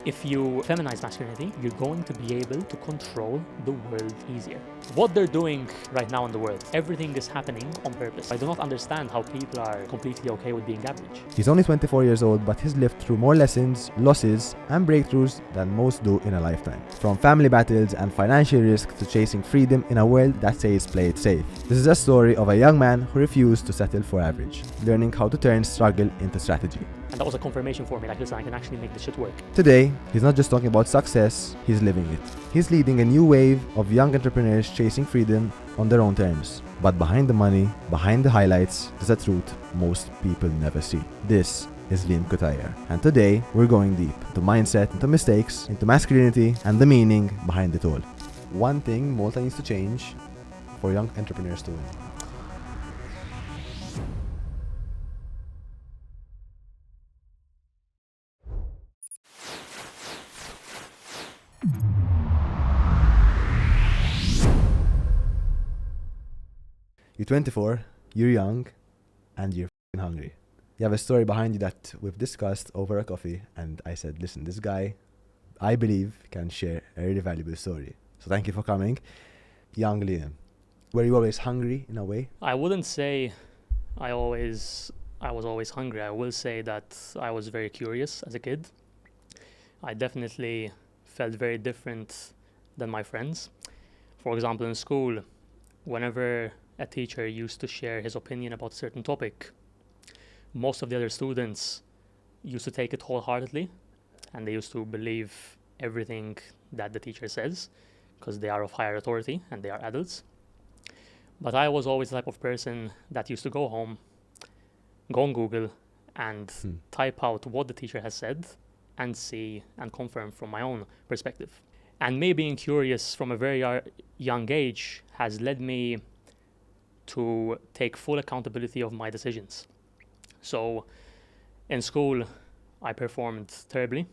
If you feminize masculinity, you're going to be able to control the world easier. What they're doing right now in the world, everything is happening on purpose. I do not understand how people are completely okay with being average. He's only 24 years old, but he's lived through more lessons, losses, and breakthroughs than most do in a lifetime. From family battles and financial risk to chasing freedom in a world that says play it safe. This is a story of a young man who refused to settle for average, learning how to turn struggle into strategy. And that was a confirmation for me, like, listen, I can actually make this shit work. Today, he's not just talking about success, he's living it. He's leading a new wave of young entrepreneurs chasing freedom on their own terms. But behind the money, behind the highlights, there's a truth most people never see. This is Liam Cutajar. And today, we're going deep into mindset, into mistakes, into masculinity, and the meaning behind it all. One thing Malta needs to change for young entrepreneurs to win. You're 24, you're young, and you're f***ing hungry. You have a story behind you that we've discussed over a coffee, and I said, listen, this guy, I believe, can share a really valuable story. So thank you for coming. Young Liam, were you always hungry in a way? I wouldn't say I was always hungry. I will say that I was very curious as a kid. I definitely felt very different than my friends. For example, in school, whenever a teacher used to share his opinion about a certain topic, most of the other students used to take it wholeheartedly, and they used to believe everything that the teacher says because they are of higher authority and they are adults. But I was always the type of person that used to go home, go on Google, and type out what the teacher has said and see and confirm from my own perspective. And me being curious from a very young age has led me to take full accountability of my decisions. So in school, I performed terribly.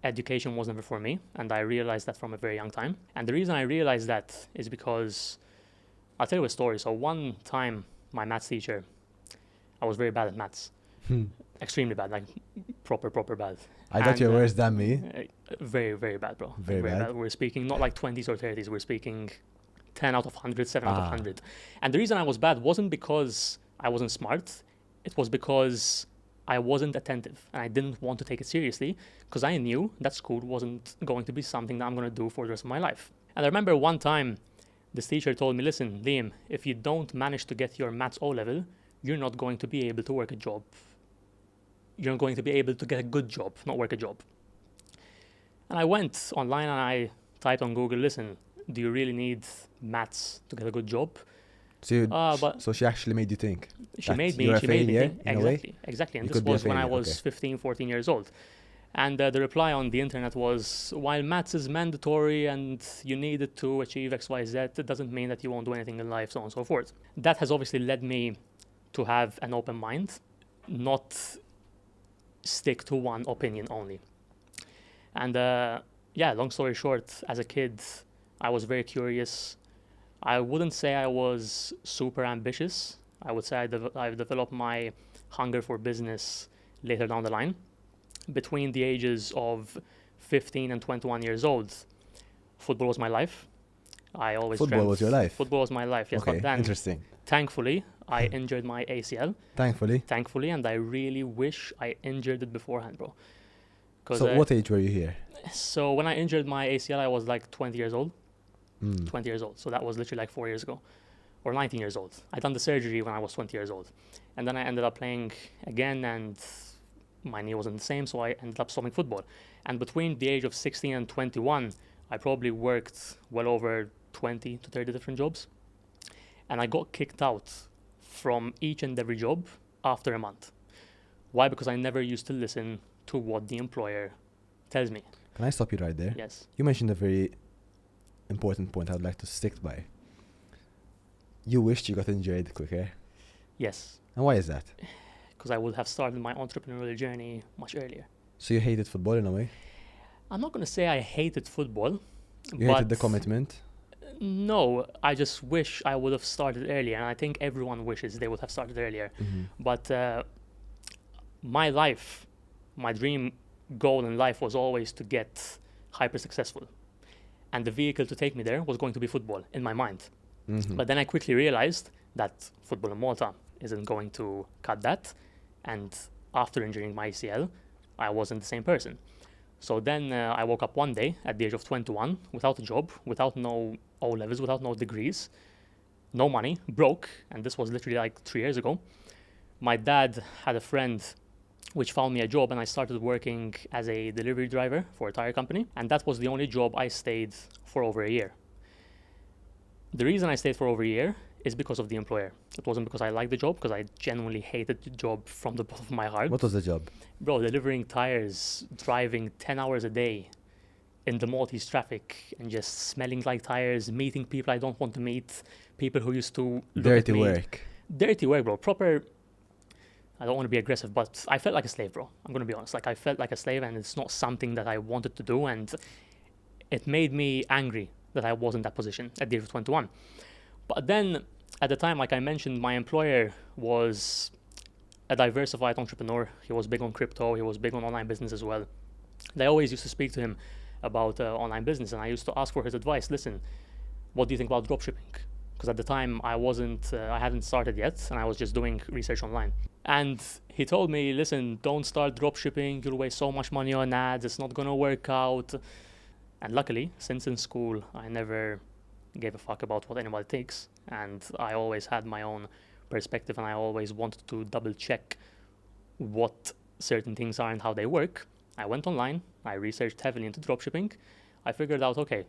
Education was never for me, and I realized that from a very young time. And the reason I realized that is because, I'll tell you a story. So one time, my maths teacher, I was very bad at maths. Extremely bad, like proper bad. I thought you were worse than me. Very, very bad, bro. Very bad. We're speaking not like 20s or 30s, we're speaking 10 out of 100, 7 out of 100. And the reason I was bad wasn't because I wasn't smart. It was because I wasn't attentive and I didn't want to take it seriously because I knew that school wasn't going to be something that I'm going to do for the rest of my life. And I remember one time this teacher told me, listen, Liam, if you don't manage to get your maths O level, you're not going to be able to work a job. You're not going to be able to get a good job, not work a job. And I went online and I typed on Google, listen, do you really need maths to get a good job? So she actually made you think. She made me think. Exactly. And this was when I was 15, 14 years old. And the reply on the internet was, while maths is mandatory and you need it to achieve X, Y, Z, it doesn't mean that you won't do anything in life, so on and so forth. That has obviously led me to have an open mind, not stick to one opinion only. And long story short, as a kid, I was very curious. I wouldn't say I was super ambitious. I would say I've developed my hunger for business later down the line. Between the ages of 15 and 21 years old, football was my life. Football was your life? Football was my life, yes. Okay, but then, interesting. Thankfully, I injured my ACL. Thankfully, and I really wish I injured it beforehand, bro. So what age were you here? So when I injured my ACL, I was like 20 years old. 20 years old. So that was literally like 4 years ago. Or 19 years old. I done the surgery when I was 20 years old. And then I ended up playing again and my knee wasn't the same, so I ended up stopping football. And between the age of 16 and 21, I probably worked well over 20 to 30 different jobs. And I got kicked out from each and every job after a month. Why? Because I never used to listen to what the employer tells me. Can I stop you right there? Yes. You mentioned a very important point I would like to stick by. You wished you got injured quicker. Yes. And why is that? Because I would have started my entrepreneurial journey much earlier. So you hated football in a way? I'm not going to say I hated football. You hated the commitment? No, I just wish I would have started earlier. And I think everyone wishes they would have started earlier. But my life, my dream goal in life was always to get hyper successful. And the vehicle to take me there was going to be football in my mind. Mm-hmm. But then I quickly realized that football in Malta isn't going to cut that. And after injuring my ACL, I wasn't the same person. So then I woke up one day at the age of 21 without a job, without no O-levels, without no degrees, no money, broke. And this was literally like 3 years ago. My dad had a friend which found me a job, and I started working as a delivery driver for a tire company. And that was the only job I stayed for over a year. The reason I stayed for over a year is because of the employer. It wasn't because I liked the job, because I genuinely hated the job from the bottom of my heart. What was the job? Bro, delivering tires, driving 10 hours a day in the Maltese traffic and just smelling like tires, meeting people I don't want to meet, people who used to look Dirty at me. work. Dirty work, bro. Proper, I don't want to be aggressive, but I felt like a slave, bro. I'm going to be honest. Like, I felt like a slave, and it's not something that I wanted to do, and it made me angry that I was in that position at the age of 21. But then, at the time, like I mentioned, my employer was a diversified entrepreneur. He was big on crypto. He was big on online business as well. And I always used to speak to him about online business, and I used to ask for his advice. Listen, what do you think about dropshipping? Because at the time I hadn't started yet, and I was just doing research online. And he told me, listen, don't start dropshipping. You'll waste so much money on ads. It's not gonna work out. And luckily, since in school, I never gave a fuck about what anybody thinks, and I always had my own perspective, and I always wanted to double check what certain things are and how they work. I went online, I researched heavily into dropshipping. I figured out, okay,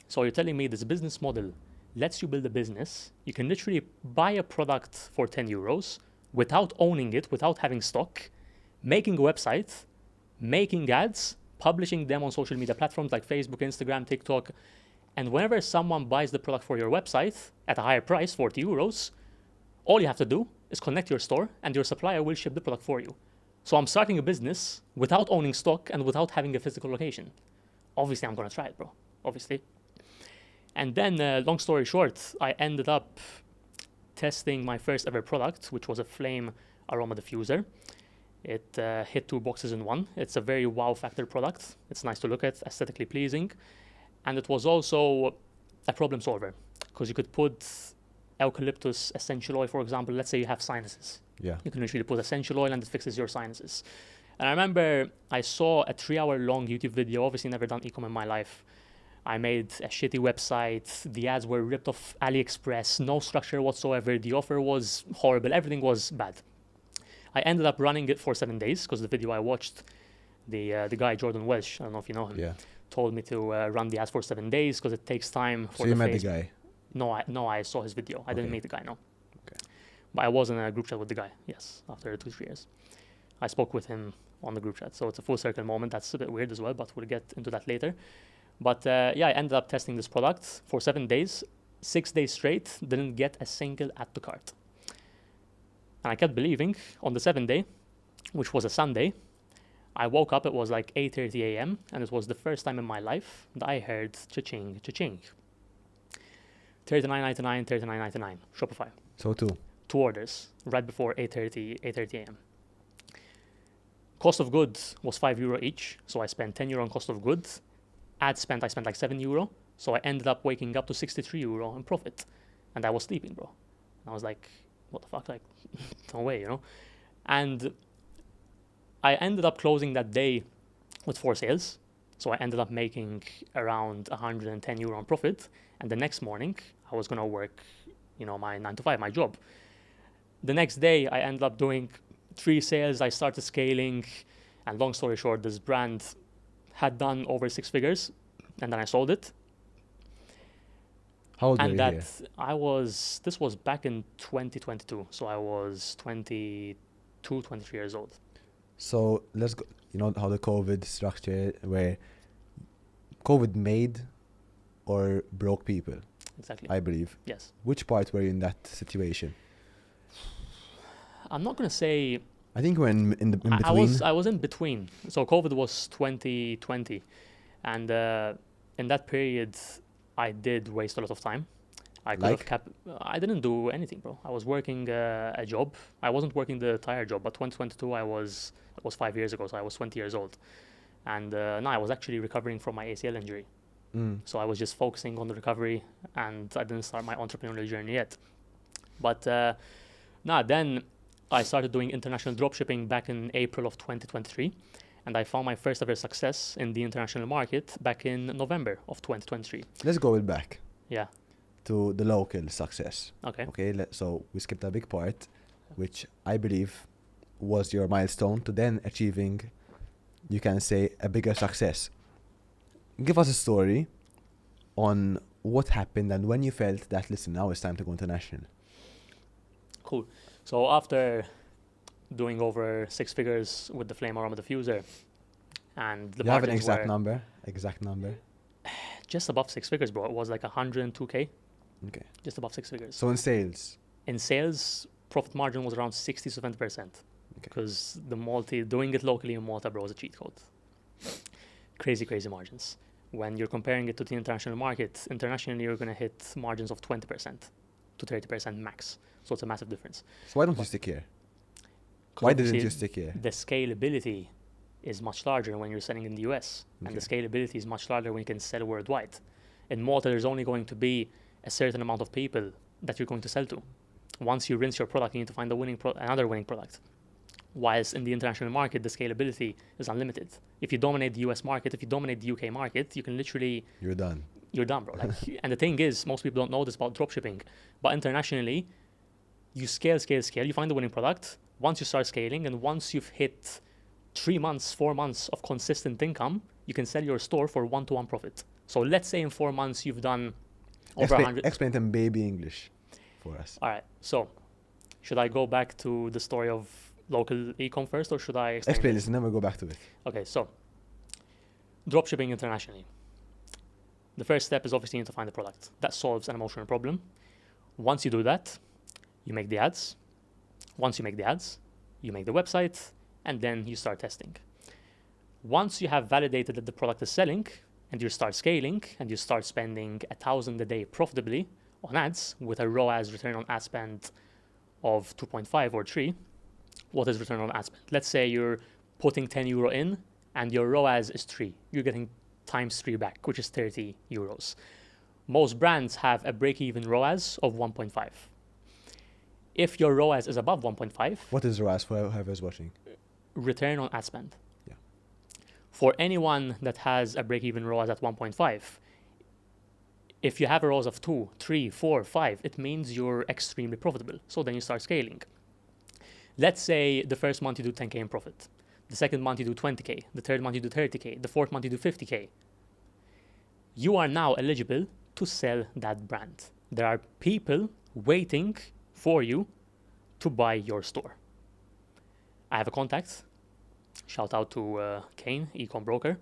so you're telling me this business model lets you build a business. You can literally buy a product for 10 euros without owning it, without having stock, making a website, making ads, publishing them on social media platforms like Facebook, Instagram, TikTok. And whenever someone buys the product for your website at a higher price, 40 euros, all you have to do is connect your store and your supplier will ship the product for you. So I'm starting a business without owning stock and without having a physical location. Obviously, I'm going to try it, bro. Obviously. And then, long story short, I ended up testing my first ever product, which was a flame aroma diffuser. It hit 2 boxes in one. It's a very wow factor product. It's nice to look at, aesthetically pleasing. And it was also a problem solver, because you could put eucalyptus essential oil, for example. Let's say you have sinuses. Yeah. You can literally put essential oil and it fixes your sinuses. And I remember I saw a 3-hour long YouTube video. Obviously never done e-com in my life. I made a shitty website. The ads were ripped off AliExpress. No structure whatsoever. The offer was horrible. Everything was bad. I ended up running it for 7 days, because the video I watched, the guy Jordan Welsh, I don't know if you know him, Yeah. told me to run the ads for 7 days because it takes time for So you met the guy? No, I saw his video. I didn't Okay. meet the guy, no. Okay. But I was in a group chat with the guy, yes, after 2-3 years. I spoke with him on the group chat, so it's a full circle moment. That's a bit weird as well, but we'll get into that later. But yeah, I ended up testing this product for 7 days, 6 days straight, didn't get a single add to cart. And I kept believing. On the 7th day, which was a Sunday, I woke up, it was like 8:30 a.m. and it was the first time in my life that I heard cha-ching, cha-ching. 39.99, 39.99, Shopify. So 2. 2 orders right before 8:30 a.m. Cost of goods was €5 each, so I spent €10 on cost of goods. I spent like €7, so I ended up waking up to €63 in profit, and I was sleeping, bro. And I was like, what the fuck, like, no way, you know? And I ended up closing that day with 4 sales, so I ended up making around €110 on profit, and the next morning, I was gonna work, you know, my 9 to 5, my job. The next day, I ended up doing 3 sales, I started scaling, and long story short, this brand had done over 6 figures, and then I sold it. How old were And you that here? this was back in 2022, so I was 22, 23 years old. So let's go. You know how the COVID structure, where COVID made or broke people, Exactly. I believe. Yes. Which part were you in that situation? I'm not gonna say I think we're in between. I was in between. So COVID was 2020, and in that period, I did waste a lot of time. I could Like? have I didn't do anything, bro. I was working a job. I wasn't working the tire job, but 2022 I was 5 years ago, so I was 20 years old. And no, I was actually recovering from my ACL injury. So I was just focusing on the recovery, and I didn't start my entrepreneurial journey yet. But then I started doing international dropshipping back in April of 2023. And I found my first ever success in the international market back in November of 2023. Let's go back. Yeah. To the local success. Okay. Okay, so we skipped a big part, which I believe was your milestone to then achieving, you can say, a bigger success. Give us a story on what happened and when you felt that, listen, now it's time to go international. Cool. So after doing over 6 figures with the flame aroma diffuser, and the you have an margins were exact number? Just above 6 figures, bro. It was like 102K. Okay. Just above 6 figures. So in sales? In sales, profit margin was around 60 to 70%. Because the Maltese, doing it locally in Malta, bro, was a cheat code. Crazy margins. When you're comparing it to the international market, internationally you're going to hit margins of 20% to 30% max. So it's a massive difference. So why don't you stick here? Why didn't you stick here? The scalability is much larger when you're selling in the US. And the scalability is much larger when you can sell worldwide. In Malta, there's only going to be a certain amount of people that you're going to sell to. Once you rinse your product, you need to find another winning product. Whilst in the international market, the scalability is unlimited. If you dominate the US market, if you dominate the UK market, you can literally... You're done. You're done, bro. And the thing is, most people don't know this about dropshipping. But internationally, you scale. You find the winning product. Once you start scaling, and once you've hit 3 months, 4 months of consistent income, you can sell your store for 1-to-1 profit. So let's say in 4 months, you've done over 100... Explain in baby English for us. All right. So should I go back to the story of local e-com first, or should I explain this and then we'll go back to it? Okay, so dropshipping internationally. The first step is obviously you need to find the product. That solves an emotional problem. Once you do that, you make the ads. Once you make the ads, you make the website, and then you start testing. Once you have validated that the product is selling, and you start scaling, and you start spending $1,000 a day profitably on ads with a ROAS, return on ad spend, of 2.5 or 3, what is return on ad spend? Let's say you're putting €10 in and your ROAS is 3. You're getting times 3 back, which is €30. Most brands have a break-even ROAS of 1.5. If your ROAS is above 1.5... What is ROAS for whoever's watching? Return on ad spend. Yeah. For anyone that has a break-even ROAS at 1.5, if you have a ROAS of 2, 3, 4, 5, it means you're extremely profitable. So then you start scaling. Let's say the first month you do 10K in profit. The second month you do 20K. The third month you do 30K. The fourth month you do 50K. You are now eligible to sell that brand. There are people waiting for you to buy your store. I have a contact. Shout out to Kane, e-com broker.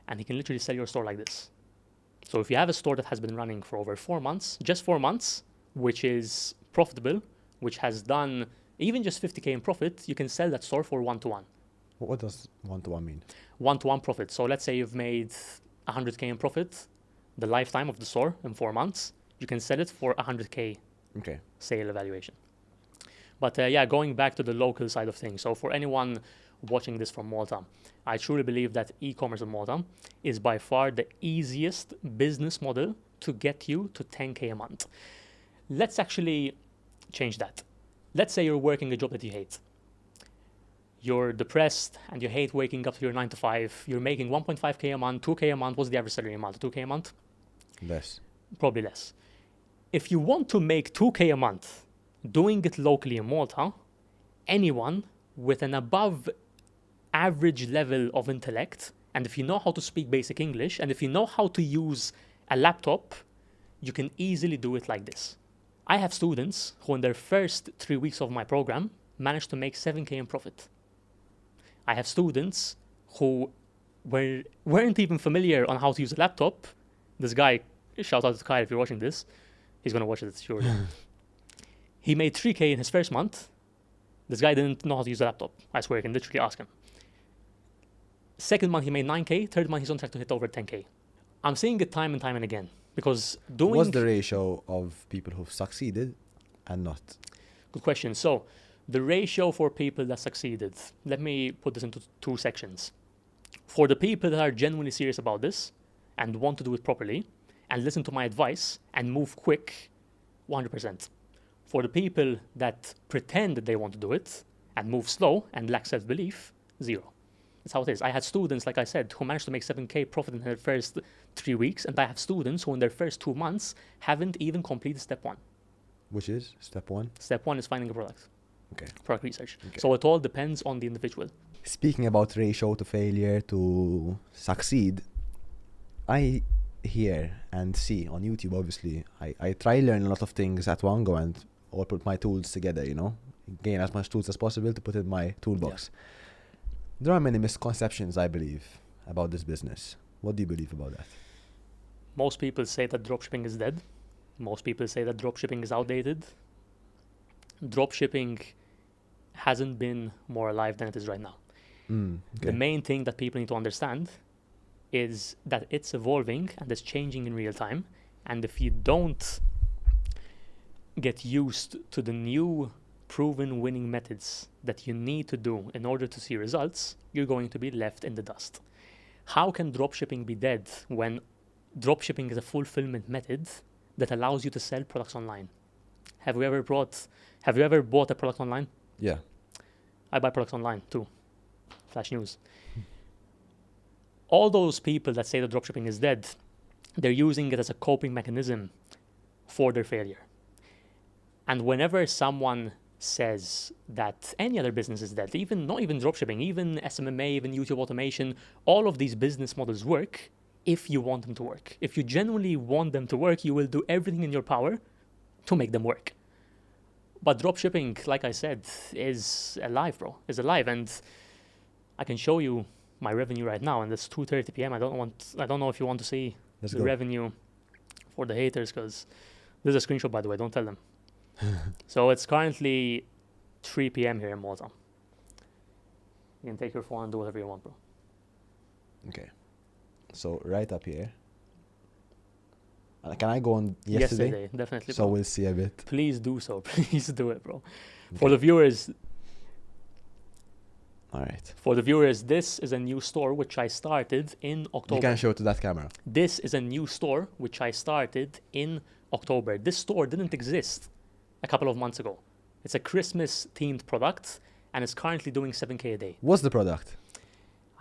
And he can literally sell your store like this. So if you have a store that has been running for over 4 months, just 4 months, which is profitable, which has done even just 50K in profit, you can sell that store for 1-to-1. What does 1-to-1 mean? 1-to-1 profit. So let's say you've made 100K in profit, the lifetime of the store in 4 months, you can sell it for 100K sale evaluation. But going back to the local side of things. So for anyone watching this from Malta, I truly believe that e-commerce in Malta is by far the easiest business model to get you to 10K a month. Let's actually change that. Let's say you're working a job that you hate. You're depressed and you hate waking up to your 9 to 5. You're making 1.5K a month, 2K a month. What's the average salary in Malta? 2K a month? Less. Probably less. If you want to make 2K a month doing it locally in Malta, anyone with an above average level of intellect, and if you know how to speak basic English, and if you know how to use a laptop, you can easily do it like this. I have students who in their first 3 weeks of my program managed to make 7K in profit. I have students who weren't even familiar on how to use a laptop. This guy, shout out to Kai if you're watching this. He's going to watch it, surely. He made 3K in his first month. This guy didn't know how to use a laptop. I swear, you can literally ask him. Second month, he made 9K. Third month, he's on track to hit over 10K. I'm saying it time and time and again. Because doing... What's the ratio of people who've succeeded and not? Good question. So, the ratio for people that succeeded, let me put this into 2 sections. For the people that are genuinely serious about this and want to do it properly and listen to my advice and move quick, 100%. For the people that pretend that they want to do it and move slow and lack self-belief, 0. That's how it is. I had students, like I said, who managed to make 7K profit in their first 3 weeks, and I have students who in their first 2 months haven't even completed step 1. Which is step 1? Step 1 is finding a product. Okay. Product research. Okay. So it all depends on the individual. Speaking about ratio to failure to succeed, I hear and see on YouTube, obviously, I try learn a lot of things at one go and all put my tools together, you know, gain as much tools as possible to put in my toolbox. Yeah. There are many misconceptions, I believe, about this business. What do you believe about that? Most people say that dropshipping is dead. Most people say that dropshipping is outdated. Dropshipping hasn't been more alive than it is right now. Okay. The main thing that people need to understand is that it's evolving and it's changing in real time. And if you don't get used to the new proven winning methods that you need to do in order to see results, you're going to be left in the dust. How can dropshipping be dead when dropshipping is a fulfillment method that allows you to sell products online? Have you ever bought a product online? Yeah. I buy products online too. Flash news. All those people that say that dropshipping is dead, they're using it as a coping mechanism for their failure. And whenever someone says that any other business is dead, not even dropshipping, even SMMA, even YouTube automation, all of these business models work if you want them to work. If you genuinely want them to work, you will do everything in your power to make them work. But dropshipping, like I said, is alive, bro. Is alive, and I can show you my revenue right now, and it's 2:30 p.m. I don't know if you want to see the revenue for the haters, because there's a screenshot, by the way. Don't tell them. So it's currently 3 p.m. here in Malta. You can take your phone and do whatever you want, bro. Okay. So right up here. Can I go on yesterday? Definitely. So bro. We'll see a bit. Please do so. Please do it, bro. Okay. For the viewers. All right. For the viewers, this is a new store which I started in October. You can show it to that camera. This is a new store which I started in October. This store didn't exist a couple of months ago. It's a Christmas themed product and it's currently doing 7K a day. What's the product?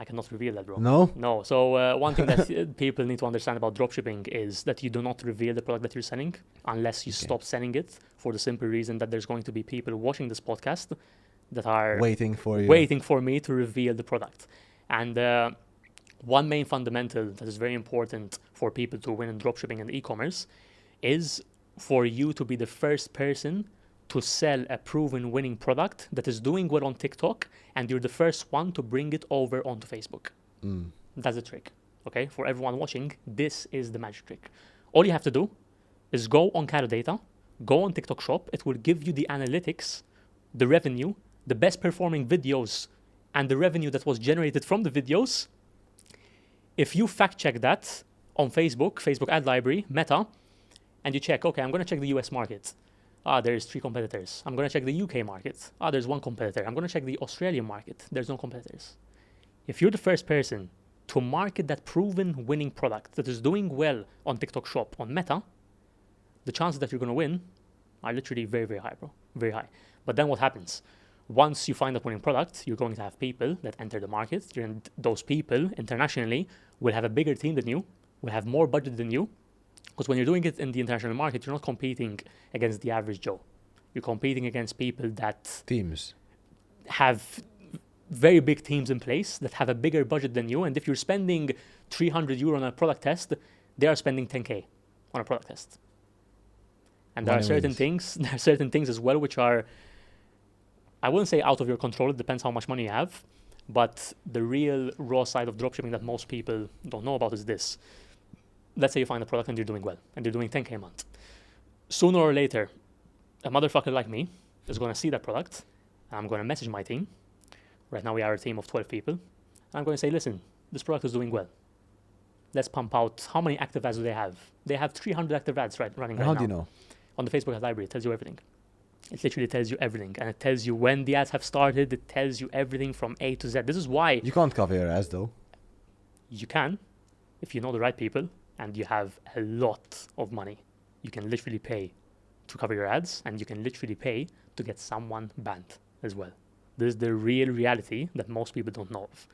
I cannot reveal that, bro. No? So one thing that people need to understand about dropshipping is that you do not reveal the product that you're selling unless you stop selling it, for the simple reason that there's going to be people watching this podcast that are waiting for me to reveal the product. And one main fundamental that is very important for people to win in dropshipping and e-commerce is for you to be the first person to sell a proven winning product that is doing well on TikTok, and you're the first one to bring it over onto Facebook. That's the trick, okay? For everyone watching, this is the magic trick. All you have to do is go on Data, go on TikTok Shop. It will give you the analytics, the revenue, the best performing videos, and the revenue that was generated from the videos. If you fact check that on Facebook ad library, Meta, and you check, okay, I'm going to check the US market. There's 3 competitors. I'm going to check the UK market. There's 1 competitor. I'm going to check the Australian market. There's no competitors. If you're the first person to market that proven winning product that is doing well on TikTok Shop, on Meta, the chances that you're going to win are literally very, very high, bro. Very high. But then what happens? Once you find that winning product, you're going to have people that enter the market. And those people internationally will have a bigger team than you, will have more budget than you. Because when you're doing it in the international market, you're not competing against the average Joe. You're competing against people that have very big teams in place, that have a bigger budget than you. And if you're spending 300 euro on a product test, they are spending 10K on a product test. And there are certain things as well which are, I wouldn't say out of your control. It depends how much money you have. But the real raw side of dropshipping that most people don't know about is this. Let's say you find a product and you're doing well, and you're doing 10K a month. Sooner or later, a motherfucker like me is going to see that product, and I'm going to message my team. Right now we are a team of 12 people. And I'm going to say, listen, this product is doing well. Let's pump out, how many active ads do they have? They have 300 active ads running right now. How do you know? On the Facebook ad library, it tells you everything. It literally tells you everything. And it tells you when the ads have started. It tells you everything from A to Z. This is why... You can't cover your ads, though. You can, if you know the right people and you have a lot of money, you can literally pay to cover your ads, and you can literally pay to get someone banned as well. This is the real reality that most people don't know of.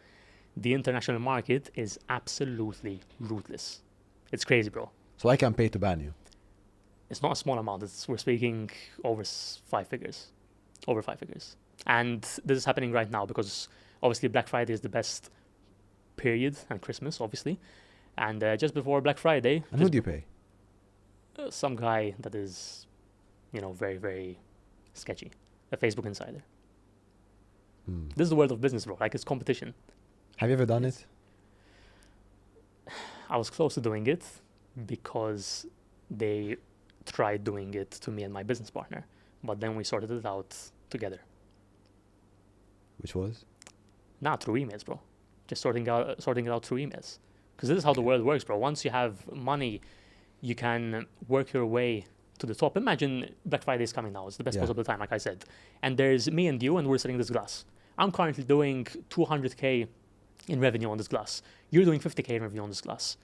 The international market is absolutely ruthless. It's crazy, bro. So I can pay to ban you. It's not a small amount. We're speaking over 5 figures. Over 5 figures. And this is happening right now because obviously Black Friday is the best period, and Christmas, obviously. And just before Black Friday... And who do you pay? Some guy that is, very, very sketchy. A Facebook insider. This is the world of business, bro. Like, it's competition. Have you ever done it? I was close to doing it because they tried doing it to me and my business partner. But then we sorted it out together. Which was? Nah, through emails, bro. Just sorting it out through emails. Because this is how the world works, bro. Once you have money, you can work your way to the top. Imagine Black Friday is coming now. It's the best possible time, like I said. And there's me and you, and we're selling this glass. I'm currently doing 200K in revenue on this glass. You're doing 50K in revenue on this glass.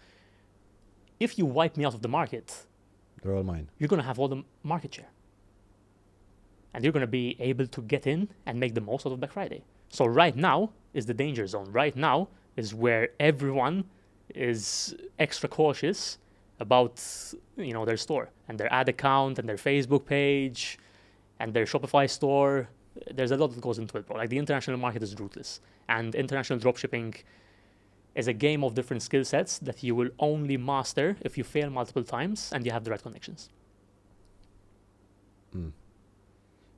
If you wipe me out of the market, they're all mine. You're going to have all the market share. And you're going to be able to get in and make the most out of Black Friday. So right now is the danger zone. Right now is where everyone is extra cautious about, their store and their ad account and their Facebook page and their Shopify store. There's a lot that goes into it, bro. Like, the international market is ruthless. And international dropshipping is a game of different skill sets that you will only master if you fail multiple times and you have the right connections.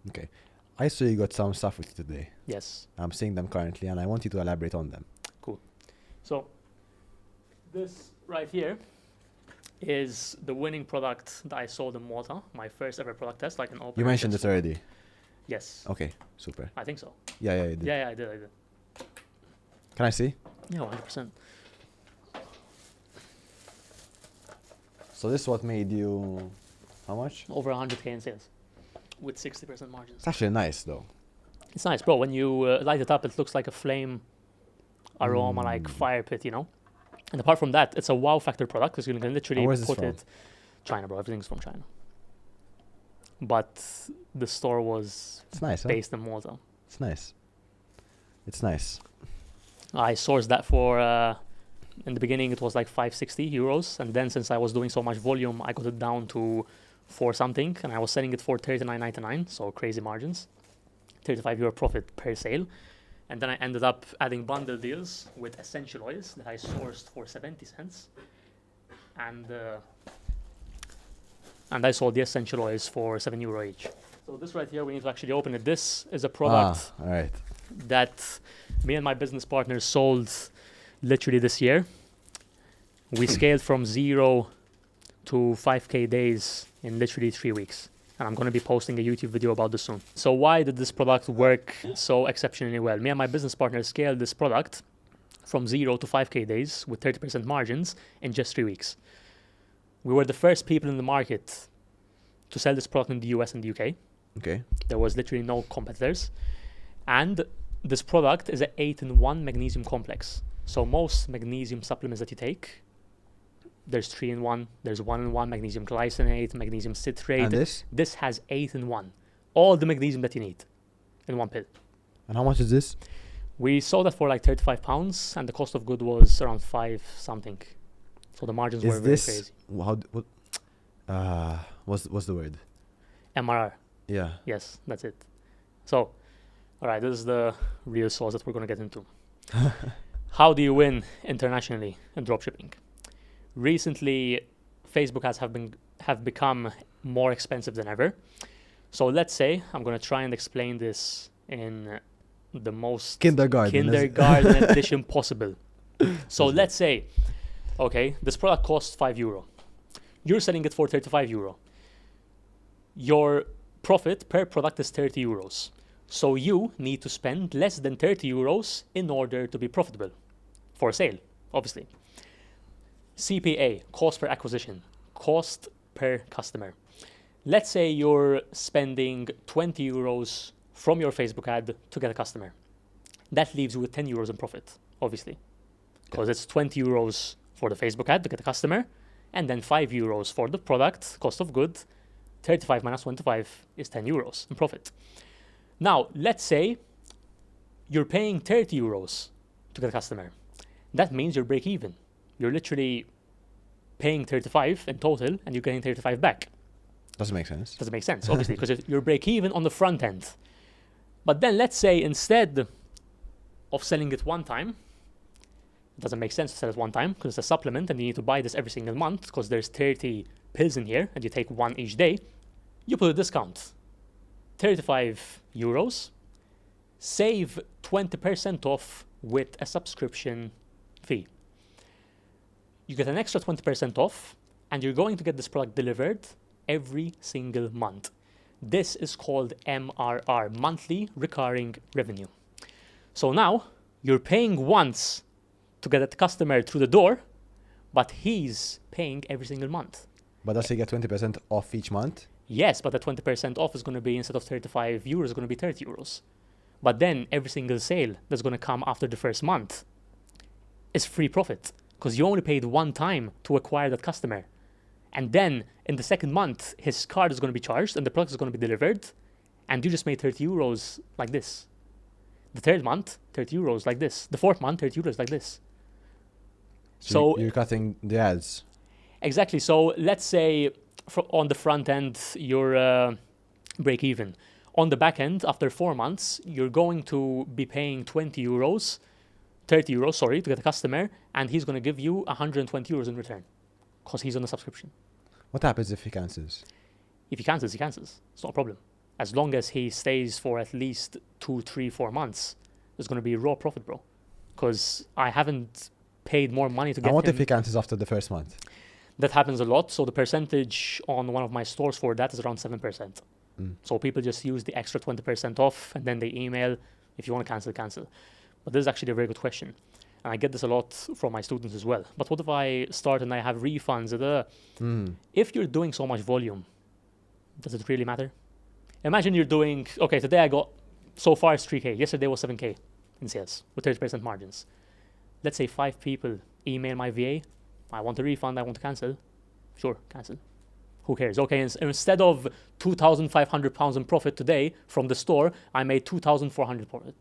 Okay. I saw you got some stuff with you today. Yes. I'm seeing them currently, and I want you to elaborate on them. Cool. So, this right here is the winning product that I sold in Malta, my first ever product test, like an open. You mentioned this already. Yes. Okay, super. I think so. Yeah, you did. Yeah, I did. Can I see? Yeah, 100%. So this is what made you, how much? Over 100K in sales with 60% margins. It's actually nice though. It's nice, bro. When you light it up, it looks like a flame aroma, like fire pit, And apart from that, it's a wow factor product because you can literally put it. China, bro. Everything's from China. But the store was based in Malta. It's nice. It's nice. I sourced that for, in the beginning, it was like 560 euros. And then since I was doing so much volume, I got it down to 4 something. And I was selling it for 39.99. So crazy margins. 35 euro profit per sale. And then I ended up adding bundle deals with essential oils that I sourced for 70 cents. And I sold the essential oils for 7 euro each. So this right here, we need to actually open it. This is a product all right. that me and my business partner sold literally this year. We scaled from 0 to 5K days in literally 3 weeks. And I'm going to be posting a YouTube video about this soon. So why did this product work so exceptionally well? Me and my business partner scaled this product from 0 to 5K days with 30% margins in just 3 weeks. We were the first people in the market to sell this product in the US and the UK. Okay. There was literally no competitors. And this product is an 8-in-1 magnesium complex. So most magnesium supplements that you take, there's 3-in-1, there's 1-in-1 magnesium glycinate, magnesium citrate. And this? This has 8-in-1. All the magnesium that you need in one pill. And how much is this? We sold that for like £35 and the cost of good was around 5 something. So the margins were very crazy. What's the word? MRR. Yeah. Yes, that's it. So, all right, this is the real sauce that we're going to get into. How do you win internationally in dropshipping? Recently, Facebook ads have become more expensive than ever. So let's say I'm going to try and explain this in the most kindergarten edition possible. So let's say, okay, this product costs €5. You're selling it for €35. Your profit per product is €30. So you need to spend less than €30 in order to be profitable for sale, obviously. CPA, cost per acquisition, cost per customer. Let's say you're spending €20 from your Facebook ad to get a customer. That leaves you with €10 in profit, obviously. because it's 20 euros for the Facebook ad to get a customer, and then 5 euros for the product, cost of good. 35 minus 25 is 10 euros in profit. Now, let's say you're paying 30 euros to get a customer. That means you're break even. You're literally paying 35 in total, and you're getting 35 back. Doesn't make sense. Doesn't make sense, obviously, because you're break even on the front end. But then let's say instead of selling it one time, it doesn't make sense to sell it one time because it's a supplement and you need to buy this every single month because there's 30 pills in here and you take one each day. You put a discount, 35 euros, save 20% off with a subscription fee. You get an extra 20% off and you're going to get this product delivered every single month. This is called MRR, monthly recurring revenue. So now you're paying once to get that customer through the door, but he's paying every single month. But does he get 20% off each month? Yes, but the 20% off is going to be, instead of 35 euros, going to be 30 euros. But then every single sale that's going to come after the first month is free profit because you only paid one time to acquire that customer. And then in the second month, his card is going to be charged and the product is going to be delivered. And you just made 30 euros like this. The third month, 30 euros like this. The fourth month, 30 euros like this. So you're cutting the ads. Exactly. So let's say on the front end, you're break even. On the back end, after 4 months, you're going to be paying 30 euros, to get a customer. And he's going to give you 120 euros in return because he's on a subscription. What happens if he cancels? If he cancels, he cancels. It's not a problem. As long as he stays for at least 2, 3, 4 months, there's going to be raw profit, bro. Because I haven't paid more money to get And what him. if he cancels after the first month? That happens a lot. So the percentage on one of my stores for that is around 7%. So people just use the extra 20% off and then they email, if you want to cancel, cancel. But this is actually a very good question. And I get this a lot from my students as well. But what if I start and I have refunds? If you're doing so much volume, does it really matter? Imagine you're doing, okay, today I got, so far it's 3K. Yesterday was 7K in sales with 30% margins. Let's say 5 people email my VA. I want a refund, I want to cancel. Sure, cancel. Who cares? Okay, instead of £2,500 in profit today from the store, I made 2,400 profit.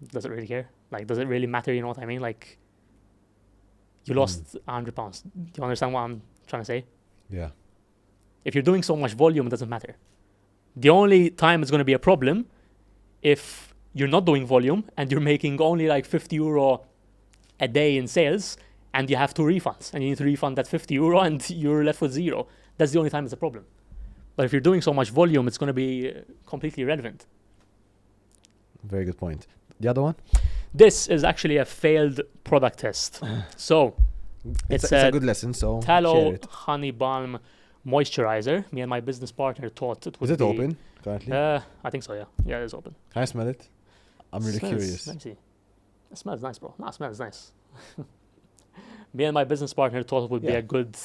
Does it really care? Like, does it really matter? You know what I mean? Like, you lost £100. Do you understand what I'm trying to say? Yeah. If you're doing so much volume, it doesn't matter. The only time it's going to be a problem if you're not doing volume and you're making only like 50 euro a day in sales and you have 2 refunds and you need to refund that 50 euro and you're left with 0. That's the only time it's a problem. But if you're doing so much volume, it's going to be completely irrelevant. Very good point. The other one? This is actually a failed product test. So It's a good lesson, so share tallow it. honey balm moisturizer. Me and my business partner thought it would Is it be, open currently? I think so, yeah. Yeah, it's open. Can I smell it? I'm really Smells- curious. Let me see. It smells nice, bro. No, it smells nice. Me and my business partner thought it would be Yeah. a good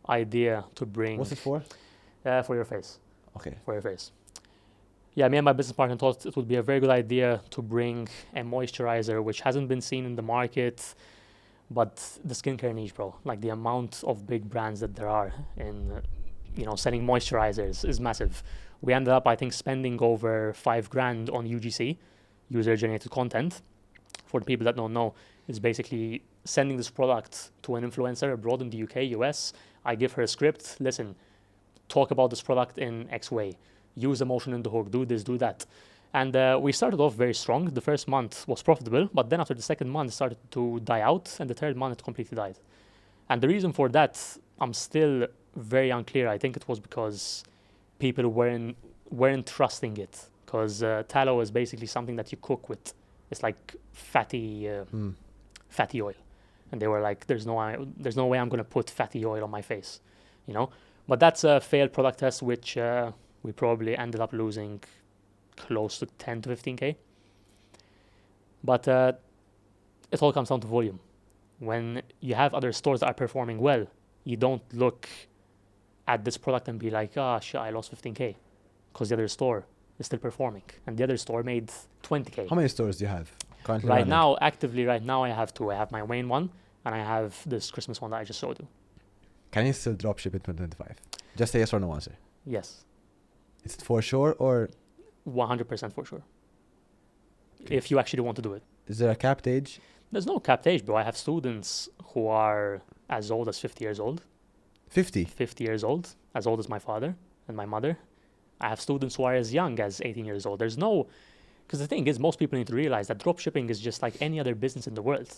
idea to bring What's it for? for your face. Okay. For your face. Yeah, me and my business partner thought it would be a very good idea to bring a moisturizer which hasn't been seen in the market, but the skincare niche, bro. Like the amount of big brands that there are in, selling moisturizers is massive. We ended up, I think, spending over $5,000 on UGC, user-generated content. For the people that don't know, it's basically sending this product to an influencer abroad in the UK, US. I give her a script. Listen, talk about this product in X way. Use emotion in the hook. Do this, do that. And we started off very strong. The first month was profitable, but then after the second month, it started to die out, and the third month, it completely died. And the reason for that, I'm still very unclear. I think it was because people weren't trusting it, because tallow is basically something that you cook with. It's like fatty oil, and they were like, "There's no way I'm gonna put fatty oil on my face," But that's a failed product test, which we probably ended up losing close to 10 to 15K. But it all comes down to volume. When you have other stores that are performing well, you don't look at this product and be like, shit, I lost 15K, because the other store is still performing and the other store made 20K. How many stores do you have? Currently Right running. now, actively right now, I have two. I have my Wayne one, and I have this Christmas one that I just showed you. Can you still dropship in 2025? Just a yes or no answer. Yes, Is it for sure, or 100% for sure. Okay. If you actually want to do it. is there a capped age? There's no capped age, bro. I have students who are as old as 50 years old. 50. 50 years old as my father and my mother. I have students who are as young as 18 years old. There's no... Because the thing is, most people need to realize that dropshipping is just like any other business in the world.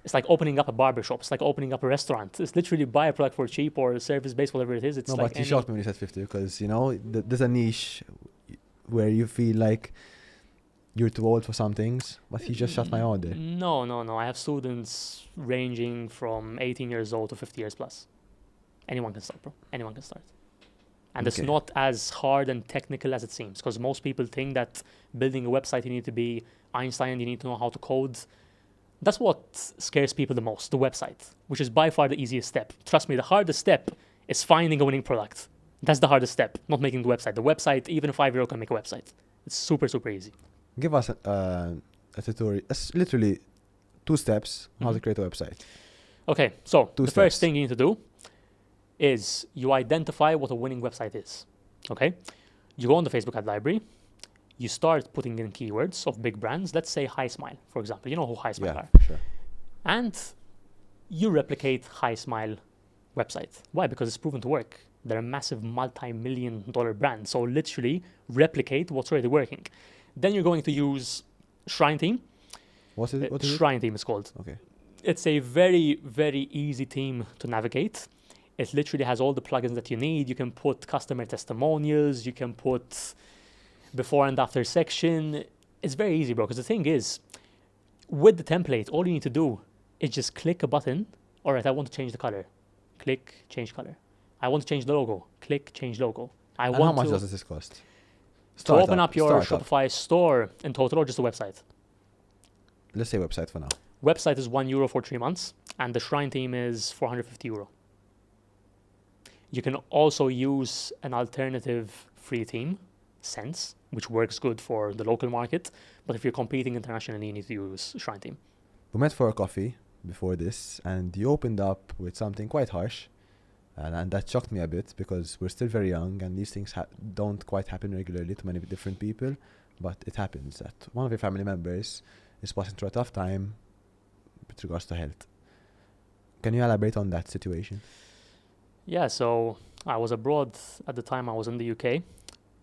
It's like opening up a barbershop. It's like opening up a restaurant. It's literally buy a product for cheap or service-based, whatever it is. It's No, like but you shocked me when you said 50 because, you know, there's a niche where you feel like you're too old for some things, but he just shot my order. No. I have students ranging from 18 years old to 50 years plus. Anyone can start, bro. Anyone can start. And it's Okay. not as hard and technical as it seems, because most people think that building a website, you need to be Einstein, you need to know how to code. That's what scares people the most, the website, which is by far the easiest step. Trust me, the hardest step is finding a winning product. That's the hardest step, not making the website. The website, even a 5-year-old can make a website. It's super, super easy. Give us a tutorial. It's literally 2 steps how to create a website. Okay, so Two the first steps. thing you need to do is you identify what a winning website is. Okay, you go on the Facebook ad library, you start putting in keywords of big brands. Let's say High Smile, for example. You know who High Smile Yeah, are. sure. And you replicate High Smile website. Why? Because it's proven to work. They're a massive multi-million-dollar brand. So literally replicate what's already working. Then you're going to use Shrine Team. What is it? Shrine Team is called. Okay. It's a very, very easy team to navigate. It literally has all the plugins that you need. You can put customer testimonials. You can put before and after section. It's very easy, bro. Because the thing is, with the template, all you need to do is just click a button. All right, I want to change the color. Click, change color. I want to change the logo. Click, change logo. And how much does this cost? To open up your Shopify store in total, or just a website? Let's say website for now. Website is €1 for 3 months, and the Shrine Team is €450. You can also use an alternative free team, Sense, which works good for the local market. But if you're competing internationally, you need to use Shrine Team. We met for a coffee before this, and you opened up with something quite harsh. And that shocked me a bit because we're still very young and these things don't quite happen regularly to many different people. But it happens that one of your family members is passing through a tough time with regards to health. Can you elaborate on that situation? Yeah, so I was abroad at the time. I was in the UK,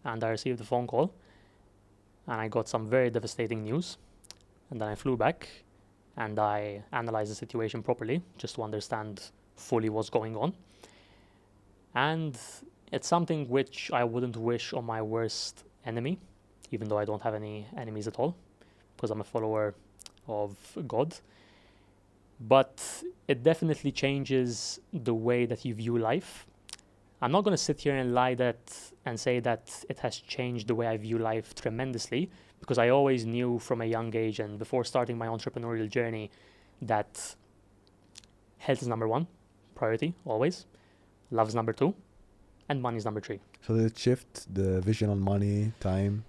and I received a phone call, and I got some very devastating news. And then I flew back, and I analyzed the situation properly just to understand fully what's going on. And it's something which I wouldn't wish on my worst enemy, even though I don't have any enemies at all, because I'm a follower of God. But it definitely changes the way that you view life. I'm not going to sit here and lie and say that it has changed the way I view life tremendously, because I always knew from a young age and before starting my entrepreneurial journey that health is number 1 priority, always. Love is number 2, and money is number 3. So did it shift the vision on money, time?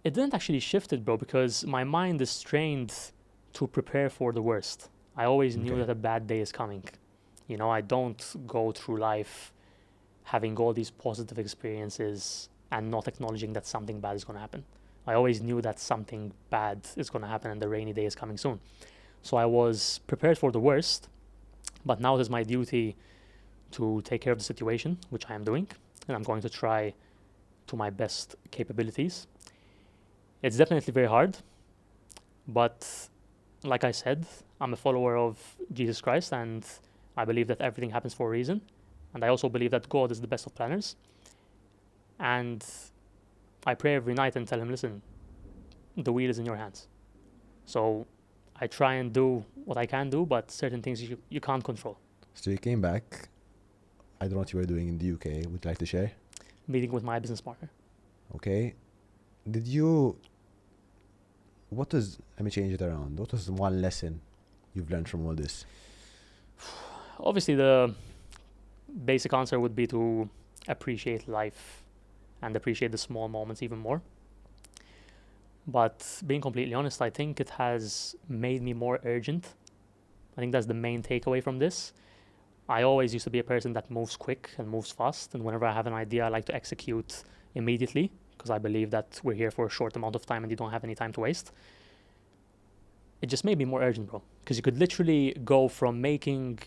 It didn't actually shift it, bro, because my mind is trained to prepare for the worst. I always knew that a bad day is coming. You know, I don't go through life having all these positive experiences and not acknowledging that something bad is going to happen. I always knew that something bad is going to happen and the rainy day is coming soon. So I was prepared for the worst, but now it is my duty to take care of the situation, which I am doing, and I'm going to try to my best capabilities. It's definitely very hard, but like I said, I'm a follower of Jesus Christ, and I believe that everything happens for a reason. And I also believe that God is the best of planners. And I pray every night and tell him, listen, the wheel is in your hands. So I try and do what I can do, but certain things you can't control. So you came back. I don't know what you were doing in the UK. Would you like to share? Meeting with my business partner. Okay. Let me change it around. What was one lesson you've learned from all this? Obviously, the basic answer would be to appreciate life and appreciate the small moments even more. But being completely honest, I think it has made me more urgent. I think that's the main takeaway from this. I always used to be a person that moves quick and moves fast, and whenever I have an idea, I like to execute immediately because I believe that we're here for a short amount of time and you don't have any time to waste. It just made me more urgent, bro, because you could literally go from making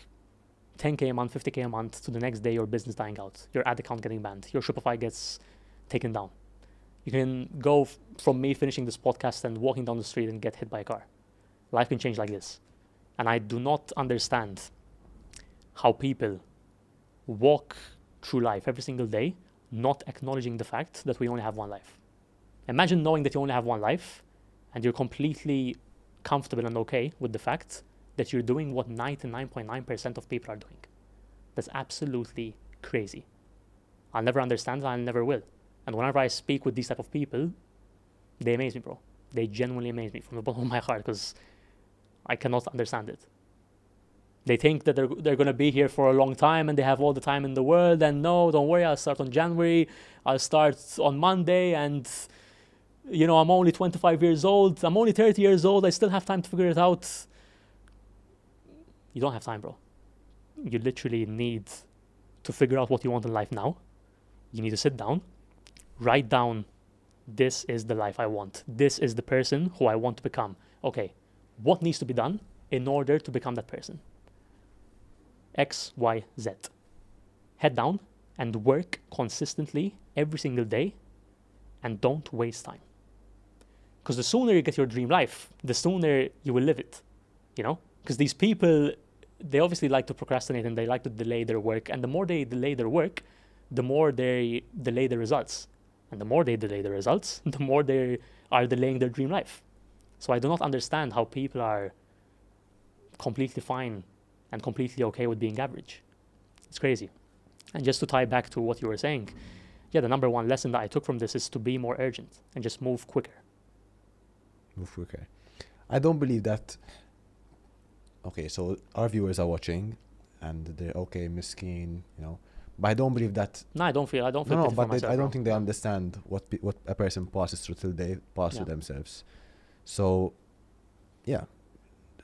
10k a month, 50k a month to the next day your business dying out, your ad account getting banned, your Shopify gets taken down. You can go from me finishing this podcast and walking down the street and get hit by a car. Life can change like this. And I do not understand how people walk through life every single day not acknowledging the fact that we only have one life. Imagine knowing that you only have one life and you're completely comfortable and okay with the fact that you're doing what 99.9% of people are doing. That's absolutely crazy. I'll never understand it, I never will. And whenever I speak with these type of people, they amaze me, bro. They genuinely amaze me from the bottom of my heart because I cannot understand it. They think that they're going to be here for a long time and they have all the time in the world. And no, don't worry, I'll start on January. I'll start on Monday. And, you know, I'm only 25 years old. I'm only 30 years old. I still have time to figure it out. You don't have time, bro. You literally need to figure out what you want in life now. You need to sit down, write down, this is the life I want. This is the person who I want to become. Okay, what needs to be done in order to become that person? X, Y, Z. Head down and work consistently every single day and don't waste time. Because the sooner you get your dream life, the sooner you will live it, you know? Because these people, they obviously like to procrastinate and they like to delay their work. And the more they delay their work, the more they delay the results. And the more they delay the results, the more they are delaying their dream life. So I do not understand how people are completely fine and completely okay with being average. It's crazy. And just to tie back to what you were saying, yeah, the number one lesson that I took from this is to be more urgent and just move quicker. Move quicker. I don't believe that. Okay, so our viewers are watching and they're okay, miskin, you know. But I don't believe that. No, I don't feel No, pity but for myself, I don't bro. think they understand what a person passes through till they pass through themselves. So, yeah,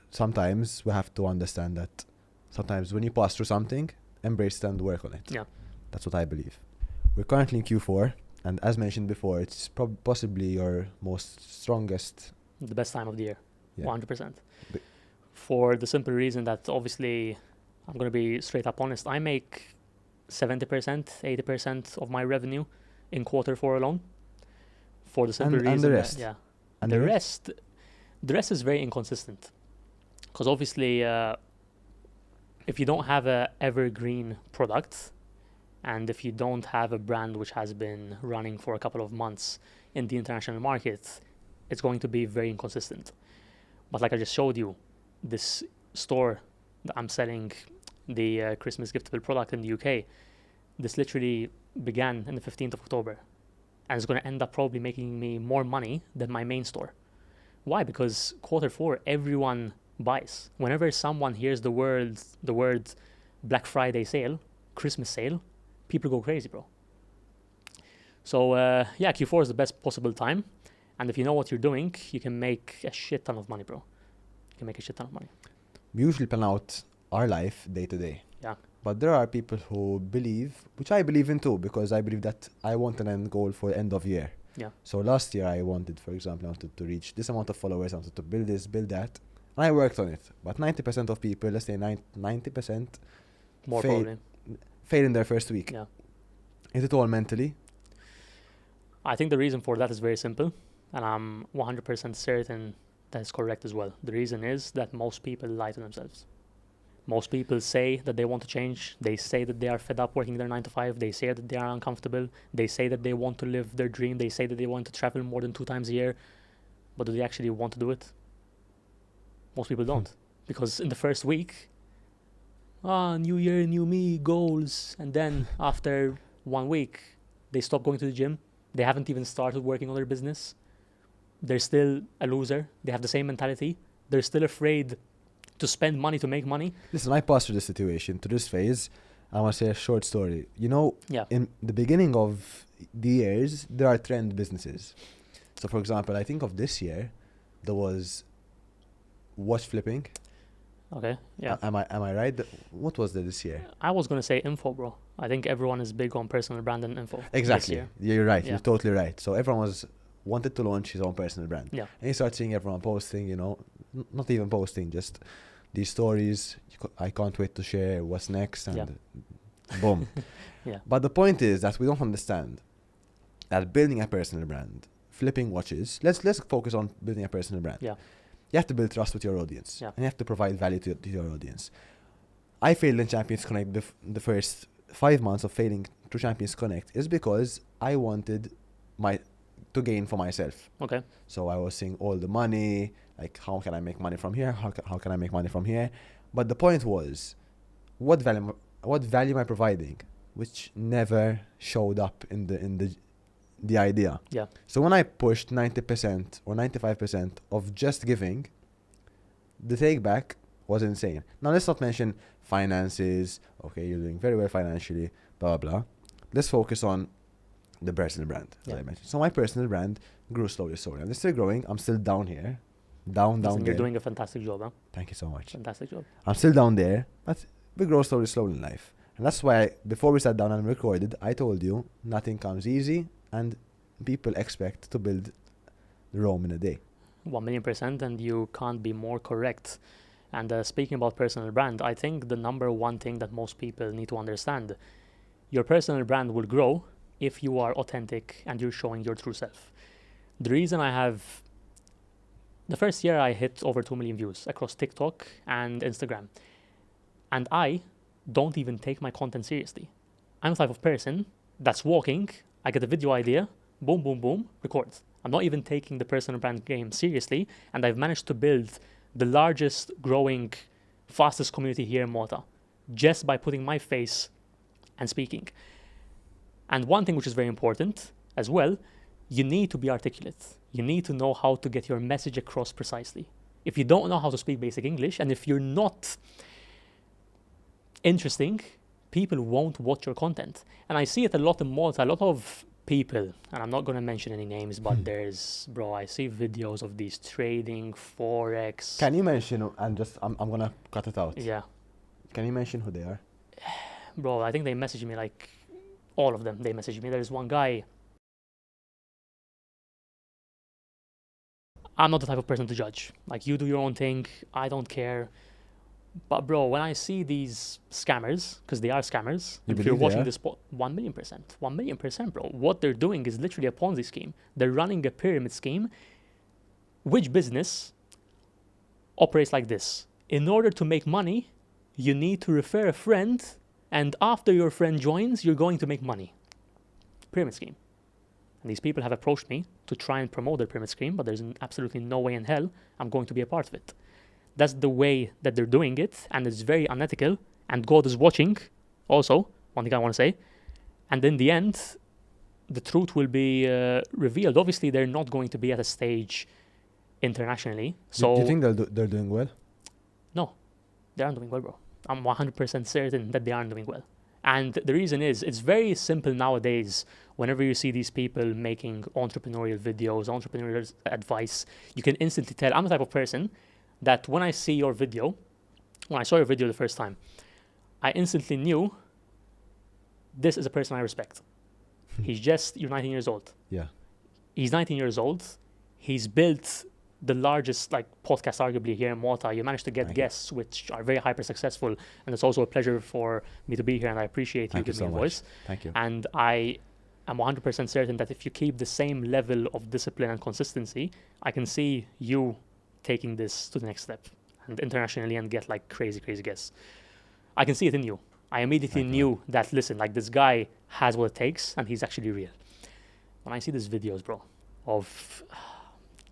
sometimes we have to understand that sometimes when you pass through something, embrace it and work on it. Yeah. That's what I believe. We're currently in Q4, and as mentioned before, it's possibly your most strongest. The best time of the year, Yeah. 100%. But- For the simple reason that obviously, I'm going to be straight up honest, I make 70%, 80% of my revenue in Q4 alone. For the simple reason and the rest. that, yeah. And The rest is very inconsistent. Because obviously, if you don't have a evergreen product, and if you don't have a brand which has been running for a couple of months in the international market, it's going to be very inconsistent. But like I just showed you, this store that I'm selling the Christmas giftable product in the UK, this literally began on the 15th of October. And it's going to end up probably making me more money than my main store. Why? Because Q4, everyone buys. Whenever someone hears the word Black Friday sale, Christmas sale, people go crazy, bro. So yeah, Q4 is the best possible time. And if you know what you're doing, you can make a shit ton of money, bro. You can make a shit ton of money. We usually plan out our life day to day. Yeah. But there are people who believe, which I believe in too, because I believe that I want an end goal for end of year. Yeah. So last year I wanted, for example, I wanted to reach this amount of followers, I wanted to build this, build that. And I worked on it. But 90% of people, let's say 90%, More fail, probably. fail in their first week. Yeah. Is it all mentally? I think the reason for that is very simple. And I'm 100% certain that is correct as well. The reason is that most people lie to themselves. Most people say that they want to change. They say that they are fed up working their 9 to 5. They say that they are uncomfortable. They say that they want to live their dream. They say that they want to travel more than 2 times a year. But do they actually want to do it? Most people don't. Because in the first week, new year, new me, goals. And then after 1 week, they stop going to the gym. They haven't even started working on their business. They're still a loser. They have the same mentality. They're still afraid to spend money to make money. Listen, I passed through this situation, to this phase. I want to say a short story. You know, Yeah. in the beginning of the years, there are trend businesses. So for example, I think of this year, there was watch flipping. Okay, yeah. Am I right? What was there this year? I was going to say info, bro. I think everyone is big on personal brand and info. Exactly. This year. You're right. Yeah. You're totally right. So everyone wanted to launch his own personal brand. Yeah. And you start seeing everyone posting, not even posting, just these stories. I can't wait to share what's next, and boom. Yeah. But the point is that we don't understand that building a personal brand, flipping watches. Let's focus on building a personal brand. Yeah. You have to build trust with your audience. Yeah. And you have to provide value to your audience. I failed in Champions Connect. The first 5 months of failing to Champions Connect is because I wanted to gain for myself. Okay. So I was seeing all the money, like how can I make money from here? How can I make money from here? But the point was, what value am I providing? Which never showed up in the idea. Yeah. So when I pushed 90% or 95% of just giving, the take back was insane. Now let's not mention finances. Okay, you're doing very well financially, blah, blah, blah. Let's focus on the personal brand, as I mentioned. So my personal brand grew slowly. I'm still growing. I'm still down here. Down Listen, there. you're doing a fantastic job, huh? Thank you so much. Fantastic job. I'm still down there, but we grow slowly in life. And that's why before we sat down and recorded, I told you nothing comes easy and people expect to build Rome in a day. 1,000,000%, and you can't be more correct. And speaking about personal brand, I think the number one thing that most people need to understand, your personal brand will grow if you are authentic and you're showing your true self. The reason the first year I hit over 2 million views across TikTok and Instagram. And I don't even take my content seriously. I'm the type of person that's walking, I get a video idea, boom, boom, boom, record. I'm not even taking the personal brand game seriously, and I've managed to build the largest growing, fastest community here in Malta just by putting my face and speaking. And one thing which is very important as well, you need to be articulate. You need to know how to get your message across precisely. If you don't know how to speak basic English, and if you're not interesting, people won't watch your content. And I see it a lot in Malta. A lot of people, and I'm not going to mention any names, but I see videos of these trading, Forex. Can you mention, and just, I'm going to cut it out. Yeah. Can you mention who they are? Bro, I think they message me, like, all of them, they message me. There's one guy. I'm not the type of person to judge. Like, you do your own thing, I don't care. But bro, when I see these scammers, because they are scammers, if you're watching this, 1,000,000%, bro. What they're doing is literally a Ponzi scheme. They're running a pyramid scheme. Which business operates like this? In order to make money, you need to refer a friend, and after your friend joins, you're going to make money. Pyramid scheme. And these people have approached me to try and promote their pyramid scheme, but there's absolutely no way in hell I'm going to be a part of it. That's the way that they're doing it, and it's very unethical, and God is watching also, one thing I want to say. And in the end, the truth will be revealed. Obviously, they're not going to be at a stage internationally. So do you think they're doing well? No, they aren't doing well, bro. I'm 100% certain that they aren't doing well. And the reason is, it's very simple nowadays. Whenever you see these people making entrepreneurial videos, entrepreneurial advice, you can instantly tell. I'm the type of person that when I saw your video the first time, I instantly knew this is a person I respect. You're 19 years old. Yeah. He's 19 years old. He's built the largest podcast arguably here in Malta. You managed to get guests which are very hyper successful, and it's also a pleasure for me to be here, and I appreciate you giving me a voice. Thank you. And I am 100% certain that if you keep the same level of discipline and consistency, I can see you taking this to the next step and internationally and get crazy guests. I can see it in you. I immediately knew that, listen, this guy has what it takes and he's actually real. When I see these videos, bro, of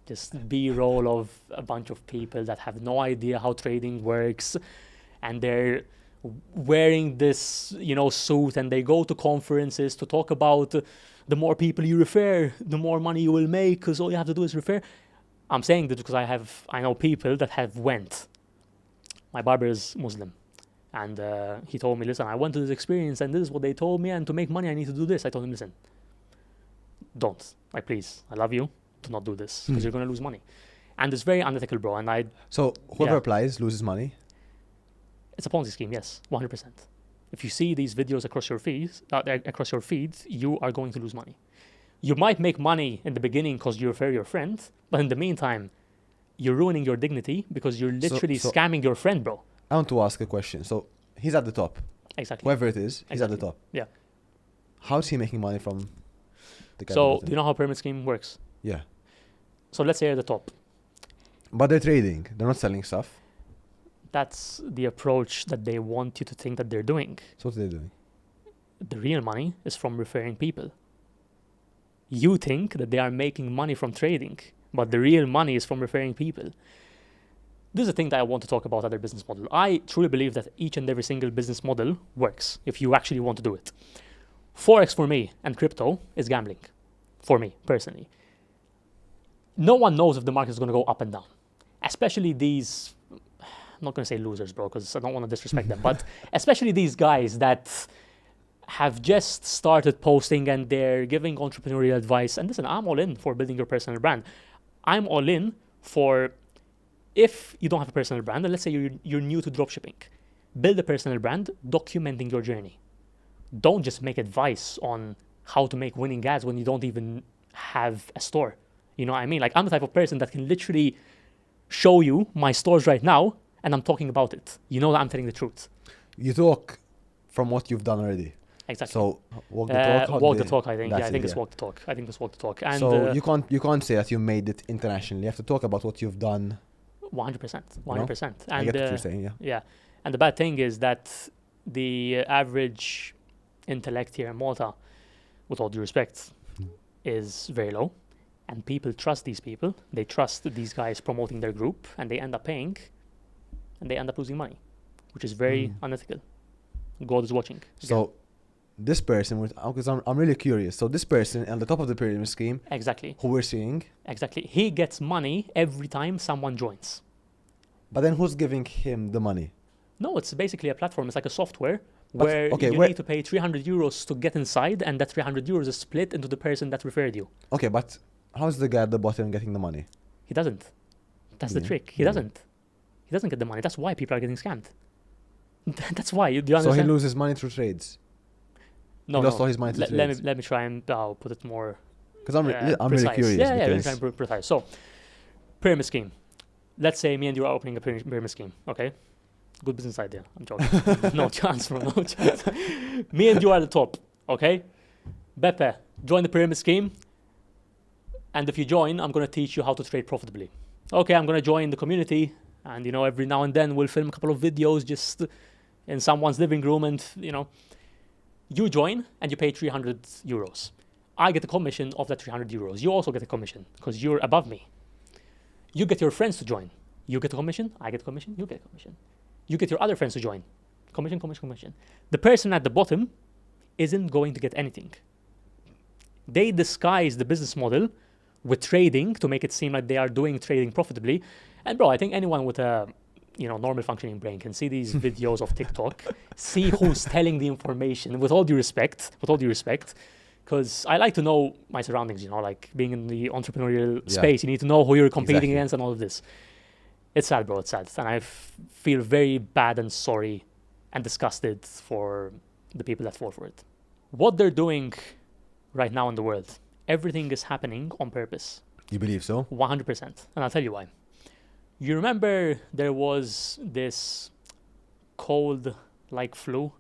just B-roll of a bunch of people that have no idea how trading works, and they're wearing this, suit, and they go to conferences to talk about the more people you refer, the more money you will make, because all you have to do is refer. I'm saying this because I know people that have went. My barber is Muslim, and he told me, listen, I went to this experience and this is what they told me, and to make money I need to do this. I told him, listen, don't. Please, I love you. to not do this because you're going to lose money. And it's very unethical, bro. And So whoever Yeah. applies loses money. it's a Ponzi scheme, yes, 100%. If you see these videos across your feed, you are going to lose money. You might make money in the beginning because you refer your friend, but in the meantime, you're ruining your dignity because you're literally so- scamming your friend, bro. I want to ask a question. So he's at the top. Exactly. Whoever it is, he's at the Exactly. top. Yeah. How's he making money from the guy at the So, bottom? do you know how pyramid scheme works? Yeah. So let's say you're at the top. But they're trading. They're not selling stuff. That's the approach that they want you to think that they're doing. So what are they doing? The real money is from referring people. You think that they are making money from trading, but the real money is from referring people. This is the thing that I want to talk about other business model. I truly believe that each and every single business model works if you actually want to do it. Forex for me and crypto is gambling, for me personally. No one knows if the market is going to go up and down, especially these, I'm not going to say losers, bro, because I don't want to disrespect them, but especially these guys that have just started posting and they're giving entrepreneurial advice. And listen, I'm all in for building your personal brand. I'm all in for, if you don't have a personal brand, and let's say you're new to dropshipping, build a personal brand, documenting your journey. Don't just make advice on how to make winning ads when you don't even have a store. You know what I mean? Like, I'm the type of person that can literally show you my stores right now, and I'm talking about it. You know that I'm telling the truth. You talk from what you've done already. Exactly. So walk the talk. Walk the talk, I think. Yeah, That's I think it, it's yeah. walk the talk. I think it's walk the talk. And So you can't say that you made it internationally. You have to talk about what you've done. 100%. You know? 100%. I And get what you're saying, yeah. yeah. And the bad thing is that the average intellect here in Malta, with all due respect, is very low. And people trust these people. They trust these guys promoting their group, and they end up paying, and they end up losing money, which is very unethical. God is watching. So this person, because I'm really curious. So this person on the top of the pyramid scheme, Exactly. who we're seeing, Exactly. He gets money every time someone joins. but then who's giving him the money? No, it's basically a platform. It's like a software But, where okay, you where- need to pay 300 euros to get inside, and that 300 euros is split into the person that referred you. Okay, but how's the guy at the bottom getting the money? He doesn't. That's the Yeah, trick. He yeah. doesn't. He doesn't get the money. That's why people are getting scammed. That's why. Do you So understand? he loses money through trades. No, he lost all his money through trades. let me try and put it more Because I'm precise. really curious. Yeah, let me because try and be precise. So, pyramid scheme. Let's say me and you are opening a pyramid scheme. Okay, good business idea. I'm joking. No chance, bro. No chance. Me and you are at the top. Okay, Beppe, join the pyramid scheme. And if you join, I'm gonna teach you how to trade profitably. Okay, I'm gonna join the community, and every now and then we'll film a couple of videos just in someone's living room, and you join and you pay 300 euros. I get a commission of that 300 euros. You also get a commission because you're above me. You get your friends to join. You get a commission. I get a commission. You get a commission. You get your other friends to join. Commission, commission, commission. The person at the bottom isn't going to get anything. They disguise the business model with trading to make it seem like they are doing trading profitably. And bro, I think anyone with a normal functioning brain can see these videos of TikTok, see who's telling the information, with all due respect, because I like to know my surroundings, like being in the entrepreneurial space, you need to know who you're competing against and all of this. It's sad, bro, it's sad. And I feel very bad and sorry and disgusted for the people that fall for it. What they're doing right now in the world, everything is happening on purpose. You believe so? 100%. And I'll tell you why. You remember there was this cold-like flu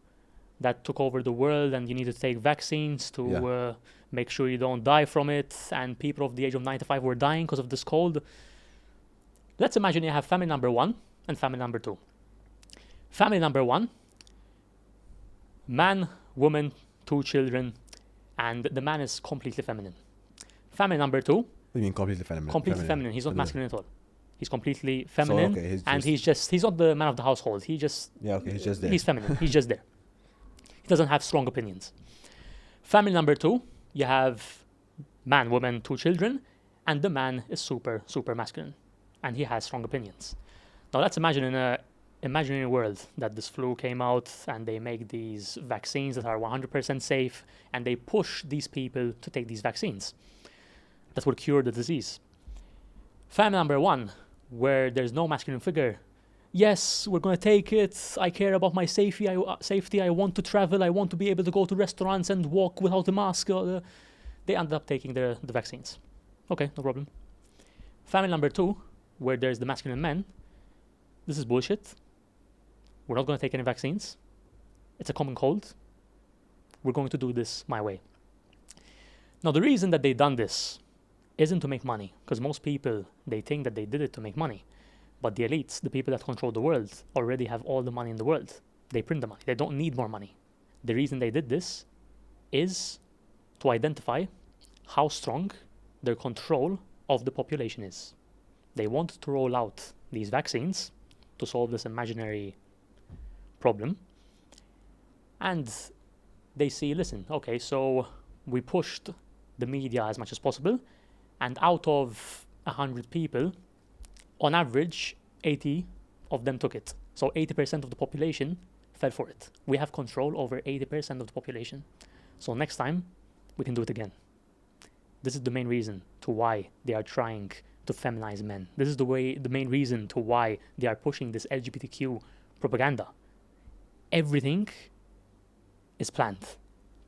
that took over the world, and you need to take vaccines to make sure you don't die from it, and people of the age of 95 were dying because of this cold. Let's imagine you have family number 1 and family number 2. Family number 1, man, woman, 2 children, and the man is completely feminine. Family number 2, What do you mean completely feminine? completely feminine. He's not What is it? masculine at all. He's completely feminine, So, okay, and he's not the man of the household. He's just there. He's feminine. He's just there. He doesn't have strong opinions. Family number 2, you have man, woman, 2 children, and the man is super, super masculine, and he has strong opinions. Now let's imagine in a imaginary world that this flu came out, and they make these vaccines that are 100% safe, and they push these people to take these vaccines. that would cure the disease. Family number 1, where there's no masculine figure. Yes, we're going to take it. I care about my safety. I want to travel. I want to be able to go to restaurants and walk without a mask. They ended up taking the vaccines. Okay, no problem. Family number 2, where there's the masculine men. This is bullshit. We're not going to take any vaccines. It's a common cold. We're going to do this my way. Now, the reason that they done this isn't to make money, because most people, they think that they did it to make money. But the elites, the people that control the world, already have all the money in the world. They print the money. They don't need more money. The reason they did this is to identify how strong their control of the population is. They want to roll out these vaccines to solve this imaginary problem. And they see, listen, okay, so we pushed the media as much as possible, and out of 100 people, on average, 80 of them took it. So 80% of the population fell for it. We have control over 80% of the population. So next time, we can do it again. This is the main reason to why they are trying to feminize men. This is the main reason to why they are pushing this LGBTQ propaganda. Everything is planned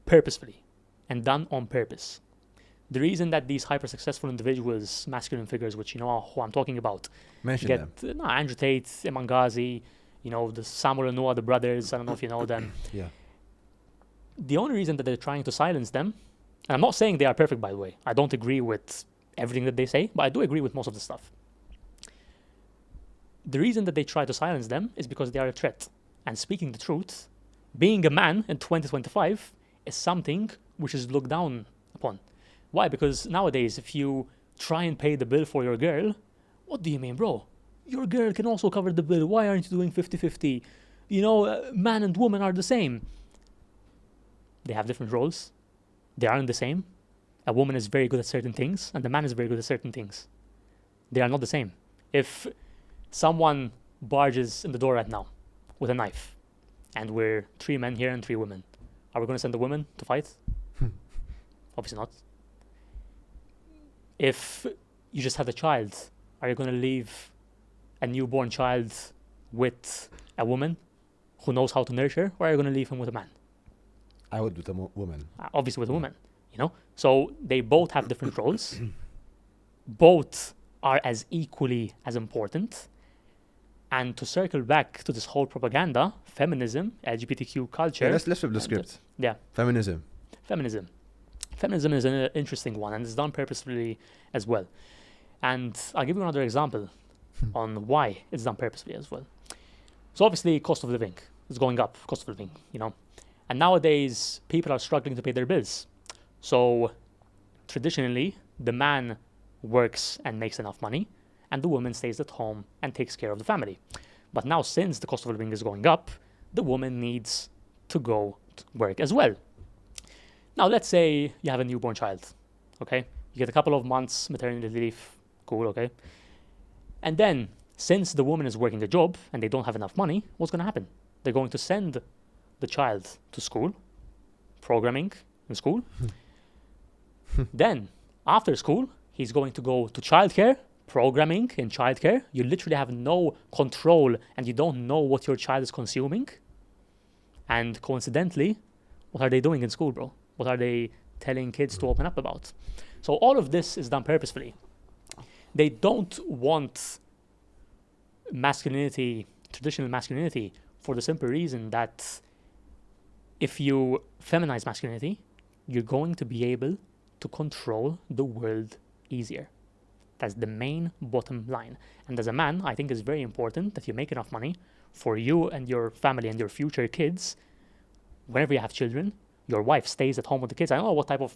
purposefully and done on purpose. The reason that these hyper successful individuals, masculine figures, which you know who I'm talking about, Mention them. Andrew Tate, Emangazi, the Samuel and Noah, the brothers, I don't know if you know them. Yeah. The only reason that they're trying to silence them, and I'm not saying they are perfect, by the way. I don't agree with everything that they say, but I do agree with most of the stuff. The reason that they try to silence them is because they are a threat. And speaking the truth, being a man in 2025 is something which is looked down upon. Why? Because nowadays, if you try and pay the bill for your girl, what do you mean, bro? Your girl can also cover the bill. Why aren't you doing 50-50? Man and woman are the same. They have different roles. They aren't the same. A woman is very good at certain things, and the man is very good at certain things. They are not the same. If someone barges in the door right now with a knife, and we're 3 men here and 3 women, are we going to send the women to fight? Obviously not. If you just had a child, are you going to leave a newborn child with a woman who knows how to nurture, or are you going to leave him with a man? I would with a woman. Obviously with a woman, So they both have different roles. Both are as equally as important. And to circle back to this whole propaganda, feminism, LGBTQ culture. Yeah, let's flip the script. Yeah. Feminism. Feminism is an interesting one, and it's done purposefully as well. And I'll give you another example on why it's done purposefully as well. So obviously, cost of living is going up, And nowadays, people are struggling to pay their bills. So traditionally, the man works and makes enough money, and the woman stays at home and takes care of the family. But now, since the cost of living is going up, the woman needs to go to work as well. Now, let's say you have a newborn child, okay? You get a couple of months maternity leave, cool, okay? And then, since the woman is working a job and they don't have enough money, what's going to happen? They're going to send the child to school, programming in school. Then, after school, he's going to go to childcare, programming in childcare. You literally have no control and you don't know what your child is consuming. And coincidentally, what are they doing in school, bro? What are they telling kids to open up about? So all of this is done purposefully. They don't want masculinity, traditional masculinity, for the simple reason that if you feminize masculinity, you're going to be able to control the world easier. That's the main bottom line. And as a man, I think it's very important that you make enough money for you and your family and your future kids. Whenever you have children, your wife stays at home with the kids. I don't know what type of,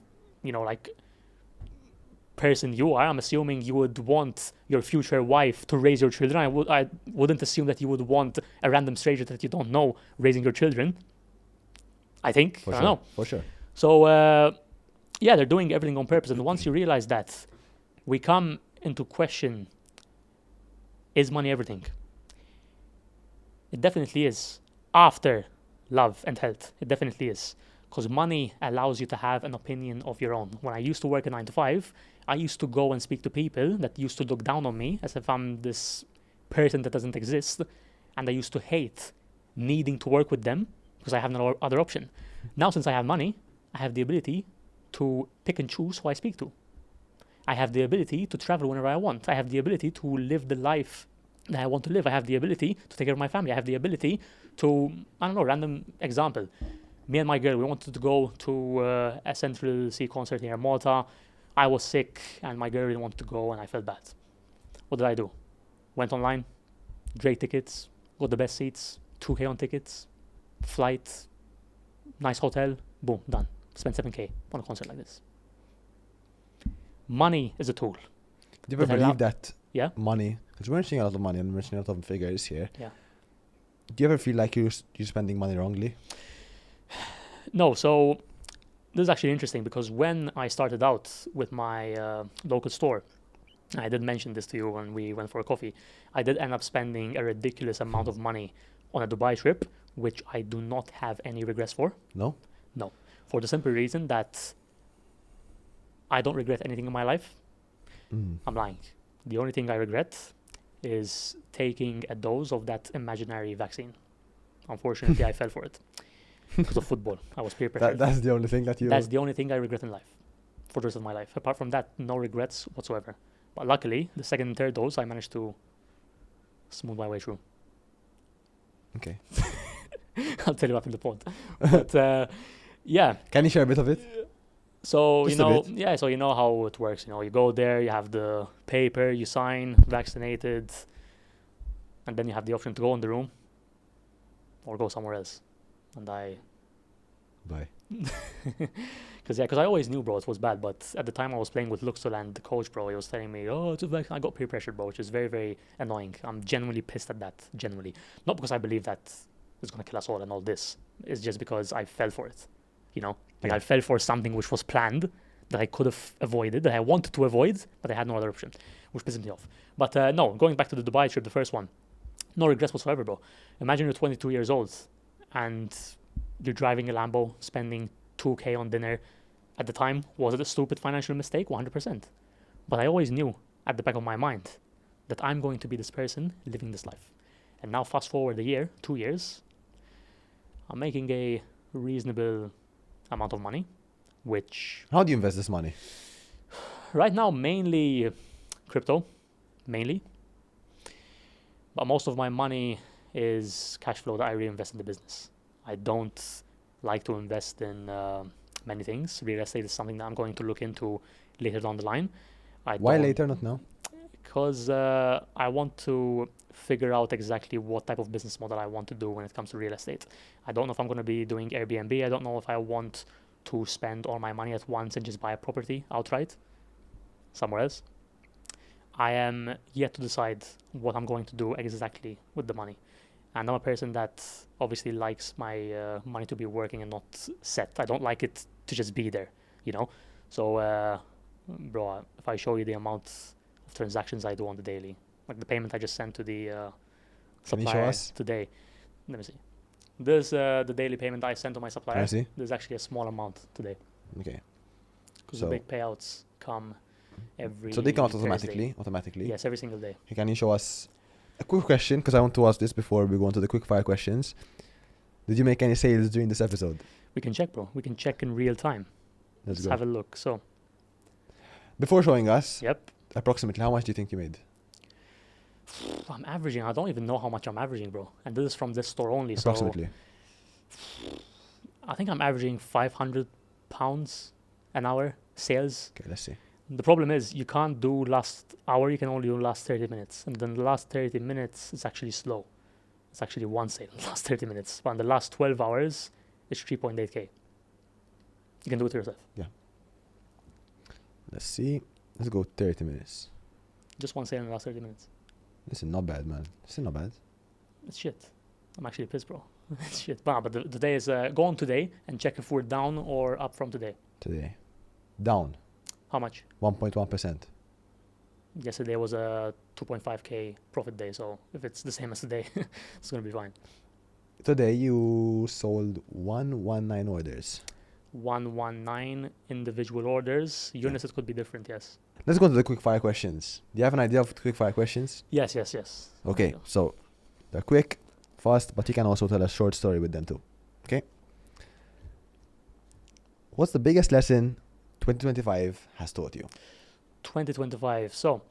person you are. I'm assuming you would want your future wife to raise your children. I wouldn't assume that you would want a random stranger that you don't know raising your children. I think. I don't know. For sure. So, they're doing everything on purpose. And once you realize that, we come into question, is money everything? It definitely is. After love and health, it definitely is. Because money allows you to have an opinion of your own. When I used to work a 9 to 5, I used to go and speak to people that used to look down on me as if I'm this person that doesn't exist, and I used to hate needing to work with them because I have no other option. Now, since I have money, I have the ability to pick and choose who I speak to. I have the ability to travel whenever I want. I have the ability to live the life that I want to live. I have the ability to take care of my family. I have the ability to, I don't know, random example. Me and my girl, we wanted to go to a Central Sea concert near Malta. I was sick and my girl didn't want to go and I felt bad. What did I do? Went online, great tickets, got the best seats, 2K on tickets, flight, nice hotel, boom, done. Spent 7K on a concert like this. Money is a tool. Do you ever believe that Yeah? money, because we're mentioning a lot of money and we're mentioning a lot of figures here. Yeah. Do you ever feel like you're spending money wrongly? No, so this is actually interesting because when I started out with my local store, I did mention this to you when we went for a coffee, I did end up spending a ridiculous amount of money on a Dubai trip, which I do not have any regrets for. No? No. For the simple reason that I don't regret anything in my life. I'm lying. The only thing I regret is taking a dose of that imaginary vaccine. Unfortunately, I fell for it because of football. I was peer pressured. That's the only thing that you... That's the only thing I regret in life for the rest of my life. Apart from that, no regrets whatsoever. But luckily, the second and third dose, I managed to smooth my way through. Okay. I'll tell you after the pod. But yeah. Can you share a bit of it? So, Just you a know, bit. yeah, so you know how it works. You know, you go there, you have the paper, you sign, vaccinated, and then you have the option to go in the room or go somewhere else. And I... Bye. Because I always knew, bro, it was bad. But at the time I was playing with Luxor and the coach, bro, he was telling me, oh, it's a vaccine. I got peer pressured, bro, which is very, very annoying. I'm genuinely pissed at that, genuinely. Not because I believe that it's going to kill us all and all this. It's just because I fell for it, you know? Like, Yeah. I fell for something which was planned, that I could have avoided, that I wanted to avoid, but I had no other option, which pissed me off. But no, going back to the Dubai trip, the first one, no regrets whatsoever, bro. Imagine you're 22 years old and you're driving a Lambo, spending 2K on dinner. At the time, was it a stupid financial mistake? 100%. But I always knew at the back of my mind that I'm going to be this person living this life. And now fast forward a year, 2 years, I'm making a reasonable amount of money, which How do you invest this money? right now mainly crypto, mainly. But most of my money is cash flow that I reinvest in the business. I don't like to invest in many things. Real estate is something that I'm going to look into later down the line. Why later, not now? Because I want to figure out exactly what type of business model I want to do when it comes to real estate. I don't know if I'm going to be doing Airbnb. I don't know if I want to spend all my money at once and just buy a property outright somewhere else. I am yet to decide what I'm going to do exactly with the money. And I'm a person that obviously likes my money to be working and not set. I don't like it to just be there, you know? So, bro, if I show you the amount of transactions I do on the daily, like the payment I just sent to the Can you show supplier us? today. Let me see. This the daily payment I sent to my Can supplier. I see? There's actually a small amount today Okay. because So- the big payouts come every So they come out Thursday. automatically. Yes, every single day. Can you show us a quick question? Because I want to ask this before we go on to the quick fire questions. Did you make any sales during this episode? We can check, bro. We can check in real time. Let's Let's go. have a look. So, Before showing us, yep. approximately how much do you think you made? I'm averaging. I don't even know how much I'm averaging, bro. And this is from this store only. Approximately. So I think I'm averaging £500 an hour sales. Okay, let's see. The problem is you can't do last hour. You can only do last 30 minutes. And then the last 30 minutes is actually slow. It's actually one sale in the last 30 minutes. But in the last 12 hours, it's 3.8K. You can do it yourself. Let's see. Let's go 30 minutes. Just one sale in the last 30 minutes. This is not bad, man. This is not bad. It's shit. I'm actually pissed, bro. It's shit. But the day is go on today and check if we're down or up from today. Today. Down. How much? 1.1%. Yesterday was a 2.5K profit day, so if it's the same as today, it's gonna be fine. Today you sold 119 orders. 119 individual orders. Units it could be different, yes. Let's go to the quick fire questions. Do you have an idea of quick fire questions? Yes. Okay, so they're quick, fast, but you can also tell a short story with them too. Okay? What's the biggest lesson 2025 has taught you? 2025. So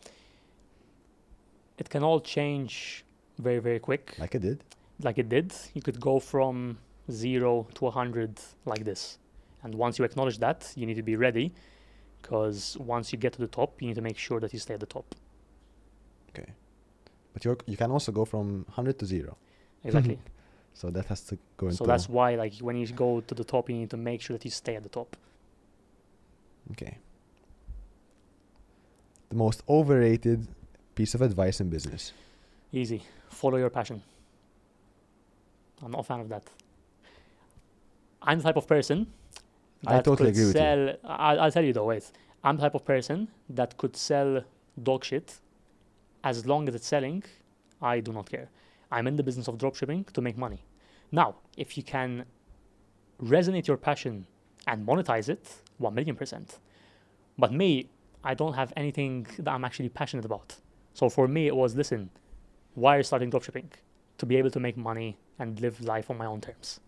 it can all change very, very quick. Like it did. Like it did. You could go from 0 to 100 like this. And once you acknowledge that, you need to be ready, because once you get to the top, you need to make sure that you stay at the top. Okay. But you can also go from 100 to 0. Exactly. So that has to go into... So that's why, like, when you go to the top, you need to make sure that you stay at the top. Okay. The most overrated piece of advice in business. Easy. Follow your passion. I'm not a fan of that. I'm the type of person that I totally could agree with you. sell... I'll tell you though, wait. I'm the type of person that could sell dog shit. As long as it's selling, I do not care. I'm in the business of dropshipping to make money. Now, if you can resonate your passion and monetize it, 1,000,000%. But me, I don't have anything that I'm actually passionate about. So for me, it was, listen, why are you starting dropshipping? To be able to make money and live life on my own terms.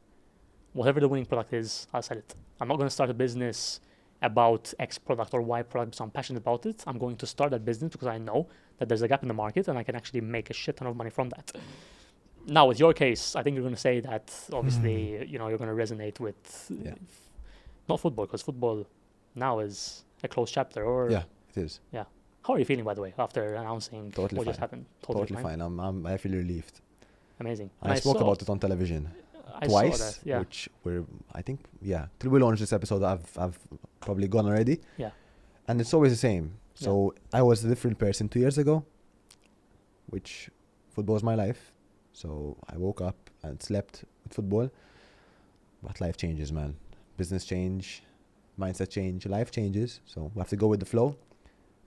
Whatever the winning product is, I'll sell it. I'm not going to start a business about X product or Y product because I'm passionate about it. I'm going to start that business because I know that there's a gap in the market and I can actually make a shit ton of money from that. Now, with your case, I think you're going to say that obviously, you're going to resonate with not football, because football now is a closed chapter. Or Yeah, it is. Yeah. How are you feeling, by the way, after announcing Totally what fine. just happened? Totally fine. I feel relieved. Amazing. I spoke about it on television I twice, saw that, yeah. which till we launch this episode, I've probably gone already. Yeah. And it's always the same. So I was a different person 2 years ago, which football is my life. So I woke up and slept with football. But life changes, man. Business change, mindset change, life changes. So we have to go with the flow.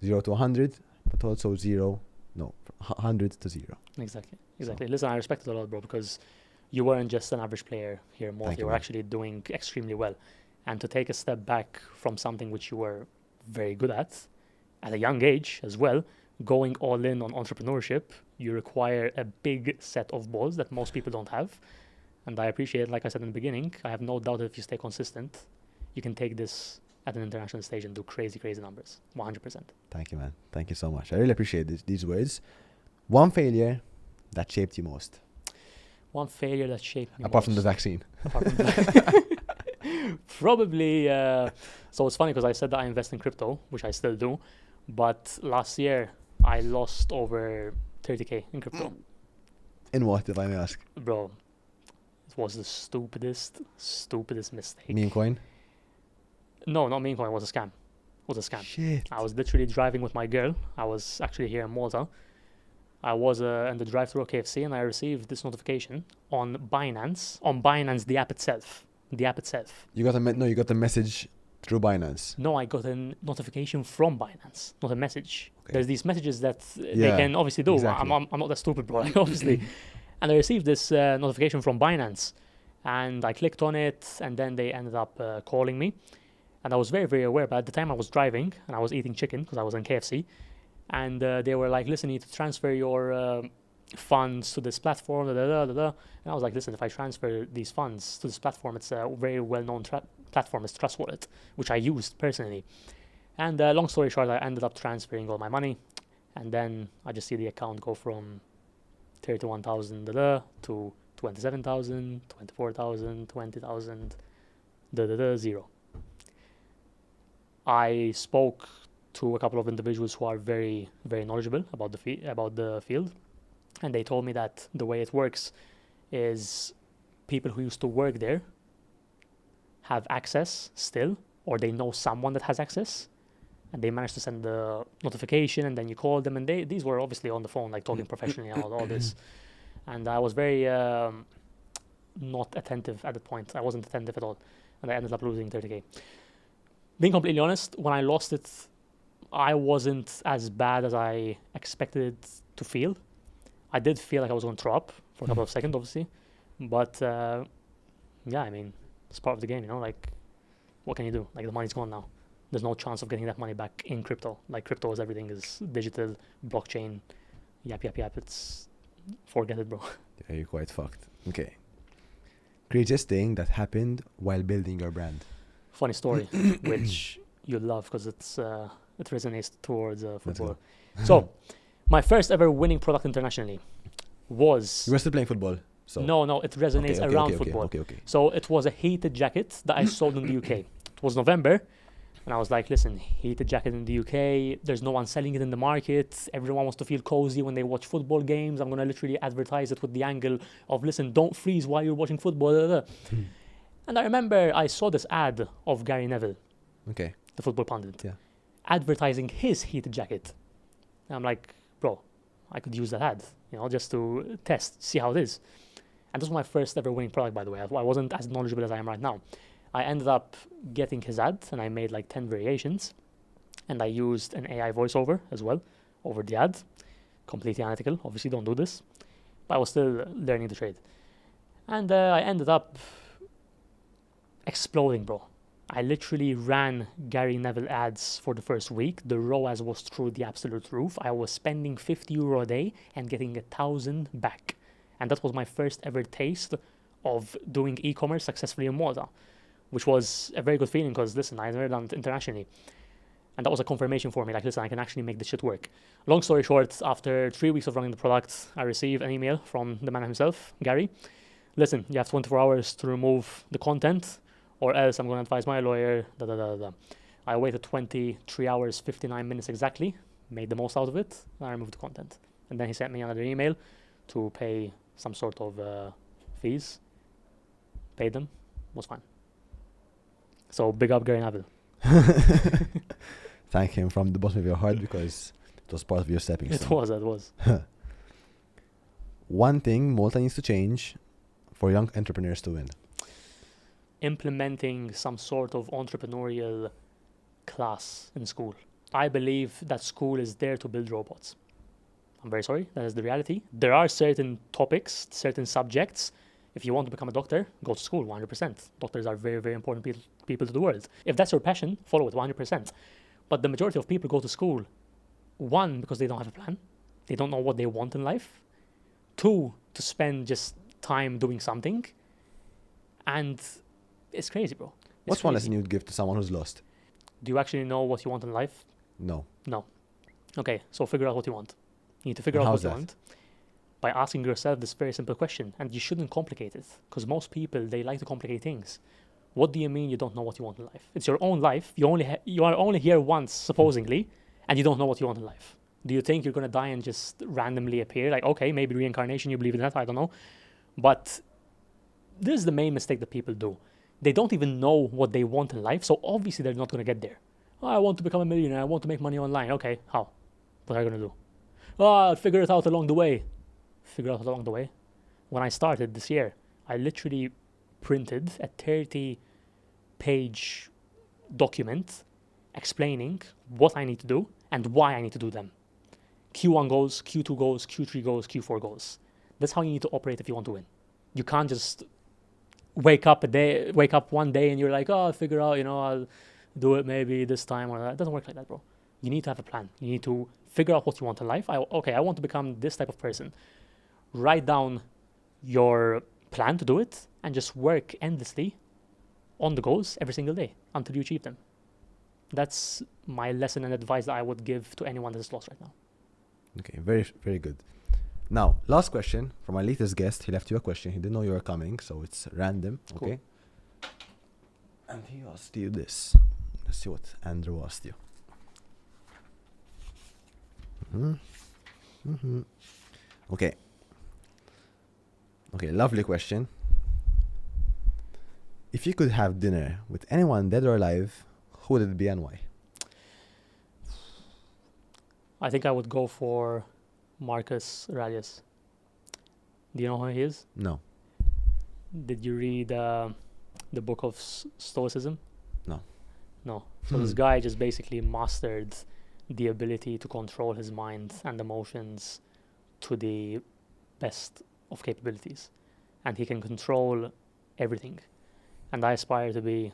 0 to 100, but also 100 to 0. Exactly. Listen, I respect it a lot, bro, because you weren't just an average player here in Malta. You were actually doing extremely well. And to take a step back from something which you were very good at a young age as well, going all in on entrepreneurship, you require a big set of balls that most people don't have. And I appreciate, like I said in the beginning, I have no doubt that if you stay consistent, you can take this at an international stage and do crazy, crazy numbers. 100%. Thank you, man. Thank you so much. I really appreciate these words. One failure that shaped you most. One failure that shaped me Apart most. from the vaccine. Probably. So it's funny because I said that I invest in crypto, which I still do. But last year, I lost over 30K in crypto. In what, if I may ask? Bro, it was the stupidest mistake. Meme coin? No, not meme coin. It was a scam. Shit. I was literally driving with my girl. I was actually here in Malta. I was in the drive-thru of KFC and I received this notification on Binance. On Binance, the app itself. You got a message through Binance. No, I got a notification from Binance, not a message. Okay. There's these messages that they can obviously do. Exactly. I'm not that stupid, bro. Obviously. And I received this notification from Binance, and I clicked on it, and then they ended up calling me. And I was very, very aware. But at the time, I was driving and I was eating chicken because I was in KFC. And they were like, listen, you need to transfer your funds to this platform. And I was like, listen, if I transfer these funds to this platform, it's a very well-known platform. It's Trust Wallet, which I used personally. And long story short, I ended up transferring all my money. And then I just see the account go from 31,000 to 27,000, 24,000, 20,000, 0. I spoke to a couple of individuals who are very, very knowledgeable about the field, and they told me that the way it works is people who used to work there have access still, or they know someone that has access, and they managed to send the notification, and then you call them, and these were obviously on the phone, like talking professionally and all this. And I was very not attentive at the point. I wasn't attentive at all, and I ended up losing 30K. Being completely honest, when I lost it, I wasn't as bad as I expected it to feel. I did feel like I was going to throw up for a couple of seconds, obviously. But, yeah, I mean, it's part of the game, like, what can you do? Like, the money's gone now. there's no chance of getting that money back in crypto. Like crypto is everything is digital, blockchain, yap. It's forget it, bro. Yeah, you're quite fucked. Okay. Craziest thing that happened while building your brand. Funny story, which you'll love because it resonates towards football. So, my first ever winning product internationally was... You were still playing football? So. No, it resonates around football. Okay. So it was a heated jacket that I sold in the UK. It was November, and I was like, listen, heated jacket in the UK, there's no one selling it in the market. Everyone wants to feel cozy when they watch football games. I'm going to literally advertise it with the angle of, listen, don't freeze while you're watching football. And I remember I saw this ad of Gary Neville, okay, the football pundit, yeah, advertising his heated jacket. And I'm like, bro, I could use that ad, just to test, see how it is. And this was my first ever winning product, by the way. I wasn't as knowledgeable as I am right now. I ended up getting his ad, and I made like 10 variations. And I used an AI voiceover as well over the ad. Completely unethical. Obviously, don't do this. But I was still learning the trade. And I ended up exploding, bro. I literally ran Gary Neville ads for the first week. The ROAS was through the absolute roof. I was spending €50 a day and getting 1,000 back. And that was my first ever taste of doing e-commerce successfully in Malta, which was a very good feeling because, listen, I had never done it internationally. And that was a confirmation for me, like, listen, I can actually make this shit work. Long story short, after 3 weeks of running the product, I received an email from the man himself, Gary. Listen, you have 24 hours to remove the content, or else I'm going to advise my lawyer, I waited 23 hours, 59 minutes exactly, made the most out of it, and I removed the content. And then he sent me another email to pay some sort of fees. Paid them, was fine. So big up Gary Neville. Thank him from the bottom of your heart because it was part of your stepping stone. It was. One thing Malta needs to change for young entrepreneurs to win. Implementing some sort of entrepreneurial class in school. I believe that school is there to build robots. I'm very sorry, that is the reality. There are certain topics, certain subjects. If you want to become a doctor, go to school, 100%. Doctors are very, very important people to the world. If that's your passion, follow it, 100%. But the majority of people go to school, one, because they don't have a plan. They don't know what they want in life. Two, to spend just time doing something. And it's crazy, bro. What's one lesson you'd give to someone who's lost? Do you actually know what you want in life? No. Okay, so figure out what you want. You need to figure out what you want by asking yourself this very simple question. And you shouldn't complicate it, because most people, they like to complicate things. What do you mean you don't know what you want in life? It's your own life. You are only here once, supposedly, and you don't know what you want in life. Do you think you're going to die and just randomly appear? Like, okay, maybe reincarnation, you believe in that, I don't know. But this is the main mistake that people do. They don't even know what they want in life, so obviously they're not going to get there. Oh, I want to become a millionaire. I want to make money online. Okay, how? What are you going to do? Oh, I'll figure it out along the way. Figure out along the way. When I started this year, I literally printed a 30-page document explaining what I need to do and why I need to do them. Q1 goals, Q2 goals, Q3 goals, Q4 goals. That's how you need to operate if you want to win. You can't just wake up one day and you're like, oh, I'll figure out, I'll do it maybe this time or that. It doesn't work like that, bro. You need to have a plan. You need to figure out what you want in life. I want to become this type of person. Write down your plan to do it and just work endlessly on the goals every single day until you achieve them. That's my lesson and advice that I would give to anyone that is lost right now. Okay, very, very good. Now, last question from our latest guest. He left you a question. He didn't know you were coming, so it's random. Okay. Cool. And he asked you this. Let's see what Andrew asked you. Okay, lovely question. If you could have dinner with anyone dead or alive, who would it be and why? I think I would go for Marcus Aurelius. Do you know who he is? No. Did you read the book of Stoicism? No. So this guy just basically mastered the ability to control his mind and emotions to the best of capabilities. And he can control everything. And I aspire to be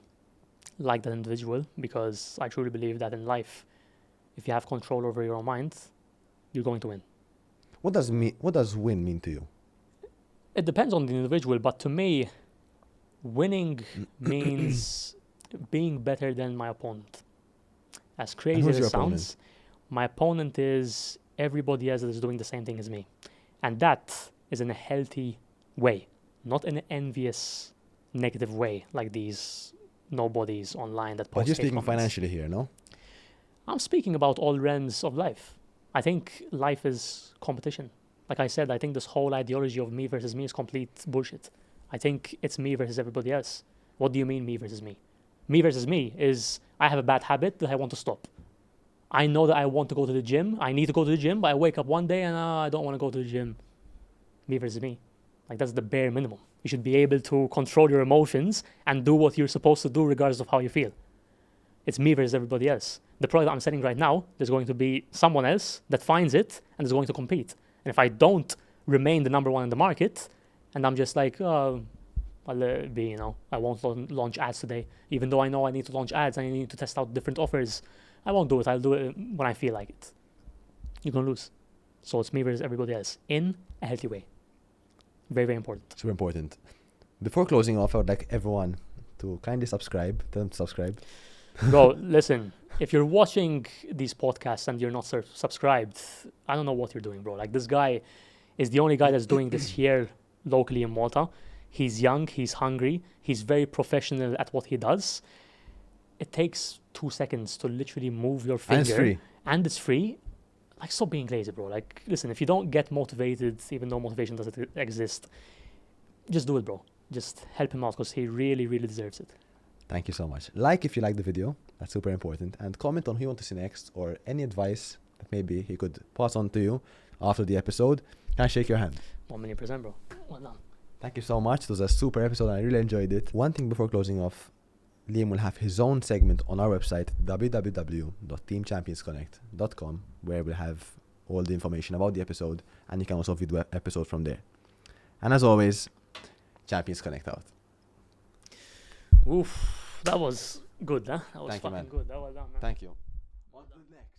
like that individual, because I truly believe that in life, if you have control over your own mind, you're going to win. What does win mean to you? It depends on the individual, but to me, winning means being better than my opponent. As And crazy who's as it your sounds, my opponent is everybody else that is doing the same thing as me. And that is in a healthy way, not in an envious, negative way, like these nobodies online that post But you're hate speaking comments. financially here, no? I'm speaking about all realms of life. I think life is competition. Like I said, I think this whole ideology of me versus me is complete bullshit. I think it's me versus everybody else. What do you mean me versus me? Me versus me is I have a bad habit that I want to stop. I know that I want to go to the gym. I need to go to the gym, but I wake up one day and I don't want to go to the gym. Me versus me. Like, that's the bare minimum. You should be able to control your emotions and do what you're supposed to do regardless of how you feel. It's me versus everybody else. The product that I'm selling right now, there's going to be someone else that finds it and is going to compete. And if I don't remain the number one in the market, and I'm just like, I'll be, I won't launch ads today, even though I know I need to launch ads and I need to test out different offers. I won't do it. I'll do it when I feel like it. You're going to lose. So it's me versus everybody else in a healthy way. Very, very important. Super important. Before closing off, I would like everyone to kindly subscribe. Tell them to subscribe. Bro, listen, if you're watching these podcasts and you're not subscribed, I don't know what you're doing, bro. Like, this guy is the only guy that's doing this here locally in Malta. He's young, he's hungry, he's very professional at what he does. It takes 2 seconds to literally move your finger. And it's free. And it's free. Like, stop being lazy, bro. Like, listen, if you don't get motivated, even though motivation doesn't exist, just do it, bro. Just help him out because he really, really deserves it. Thank you so much. Like if you like the video. That's super important. And comment on who you want to see next or any advice that maybe he could pass on to you after the episode. Can I shake your hand? 1,000,000%, bro. Well done. Thank you so much. It was a super episode and I really enjoyed it. One thing before closing off, Liam will have his own segment on our website, www.teamchampionsconnect.com, where we'll have all the information about the episode and you can also view the episode from there. And as always, Champions Connect out. Oof, that was good, huh? That was Thank you, fucking man. good. That was done, man. Thank you. On to the next.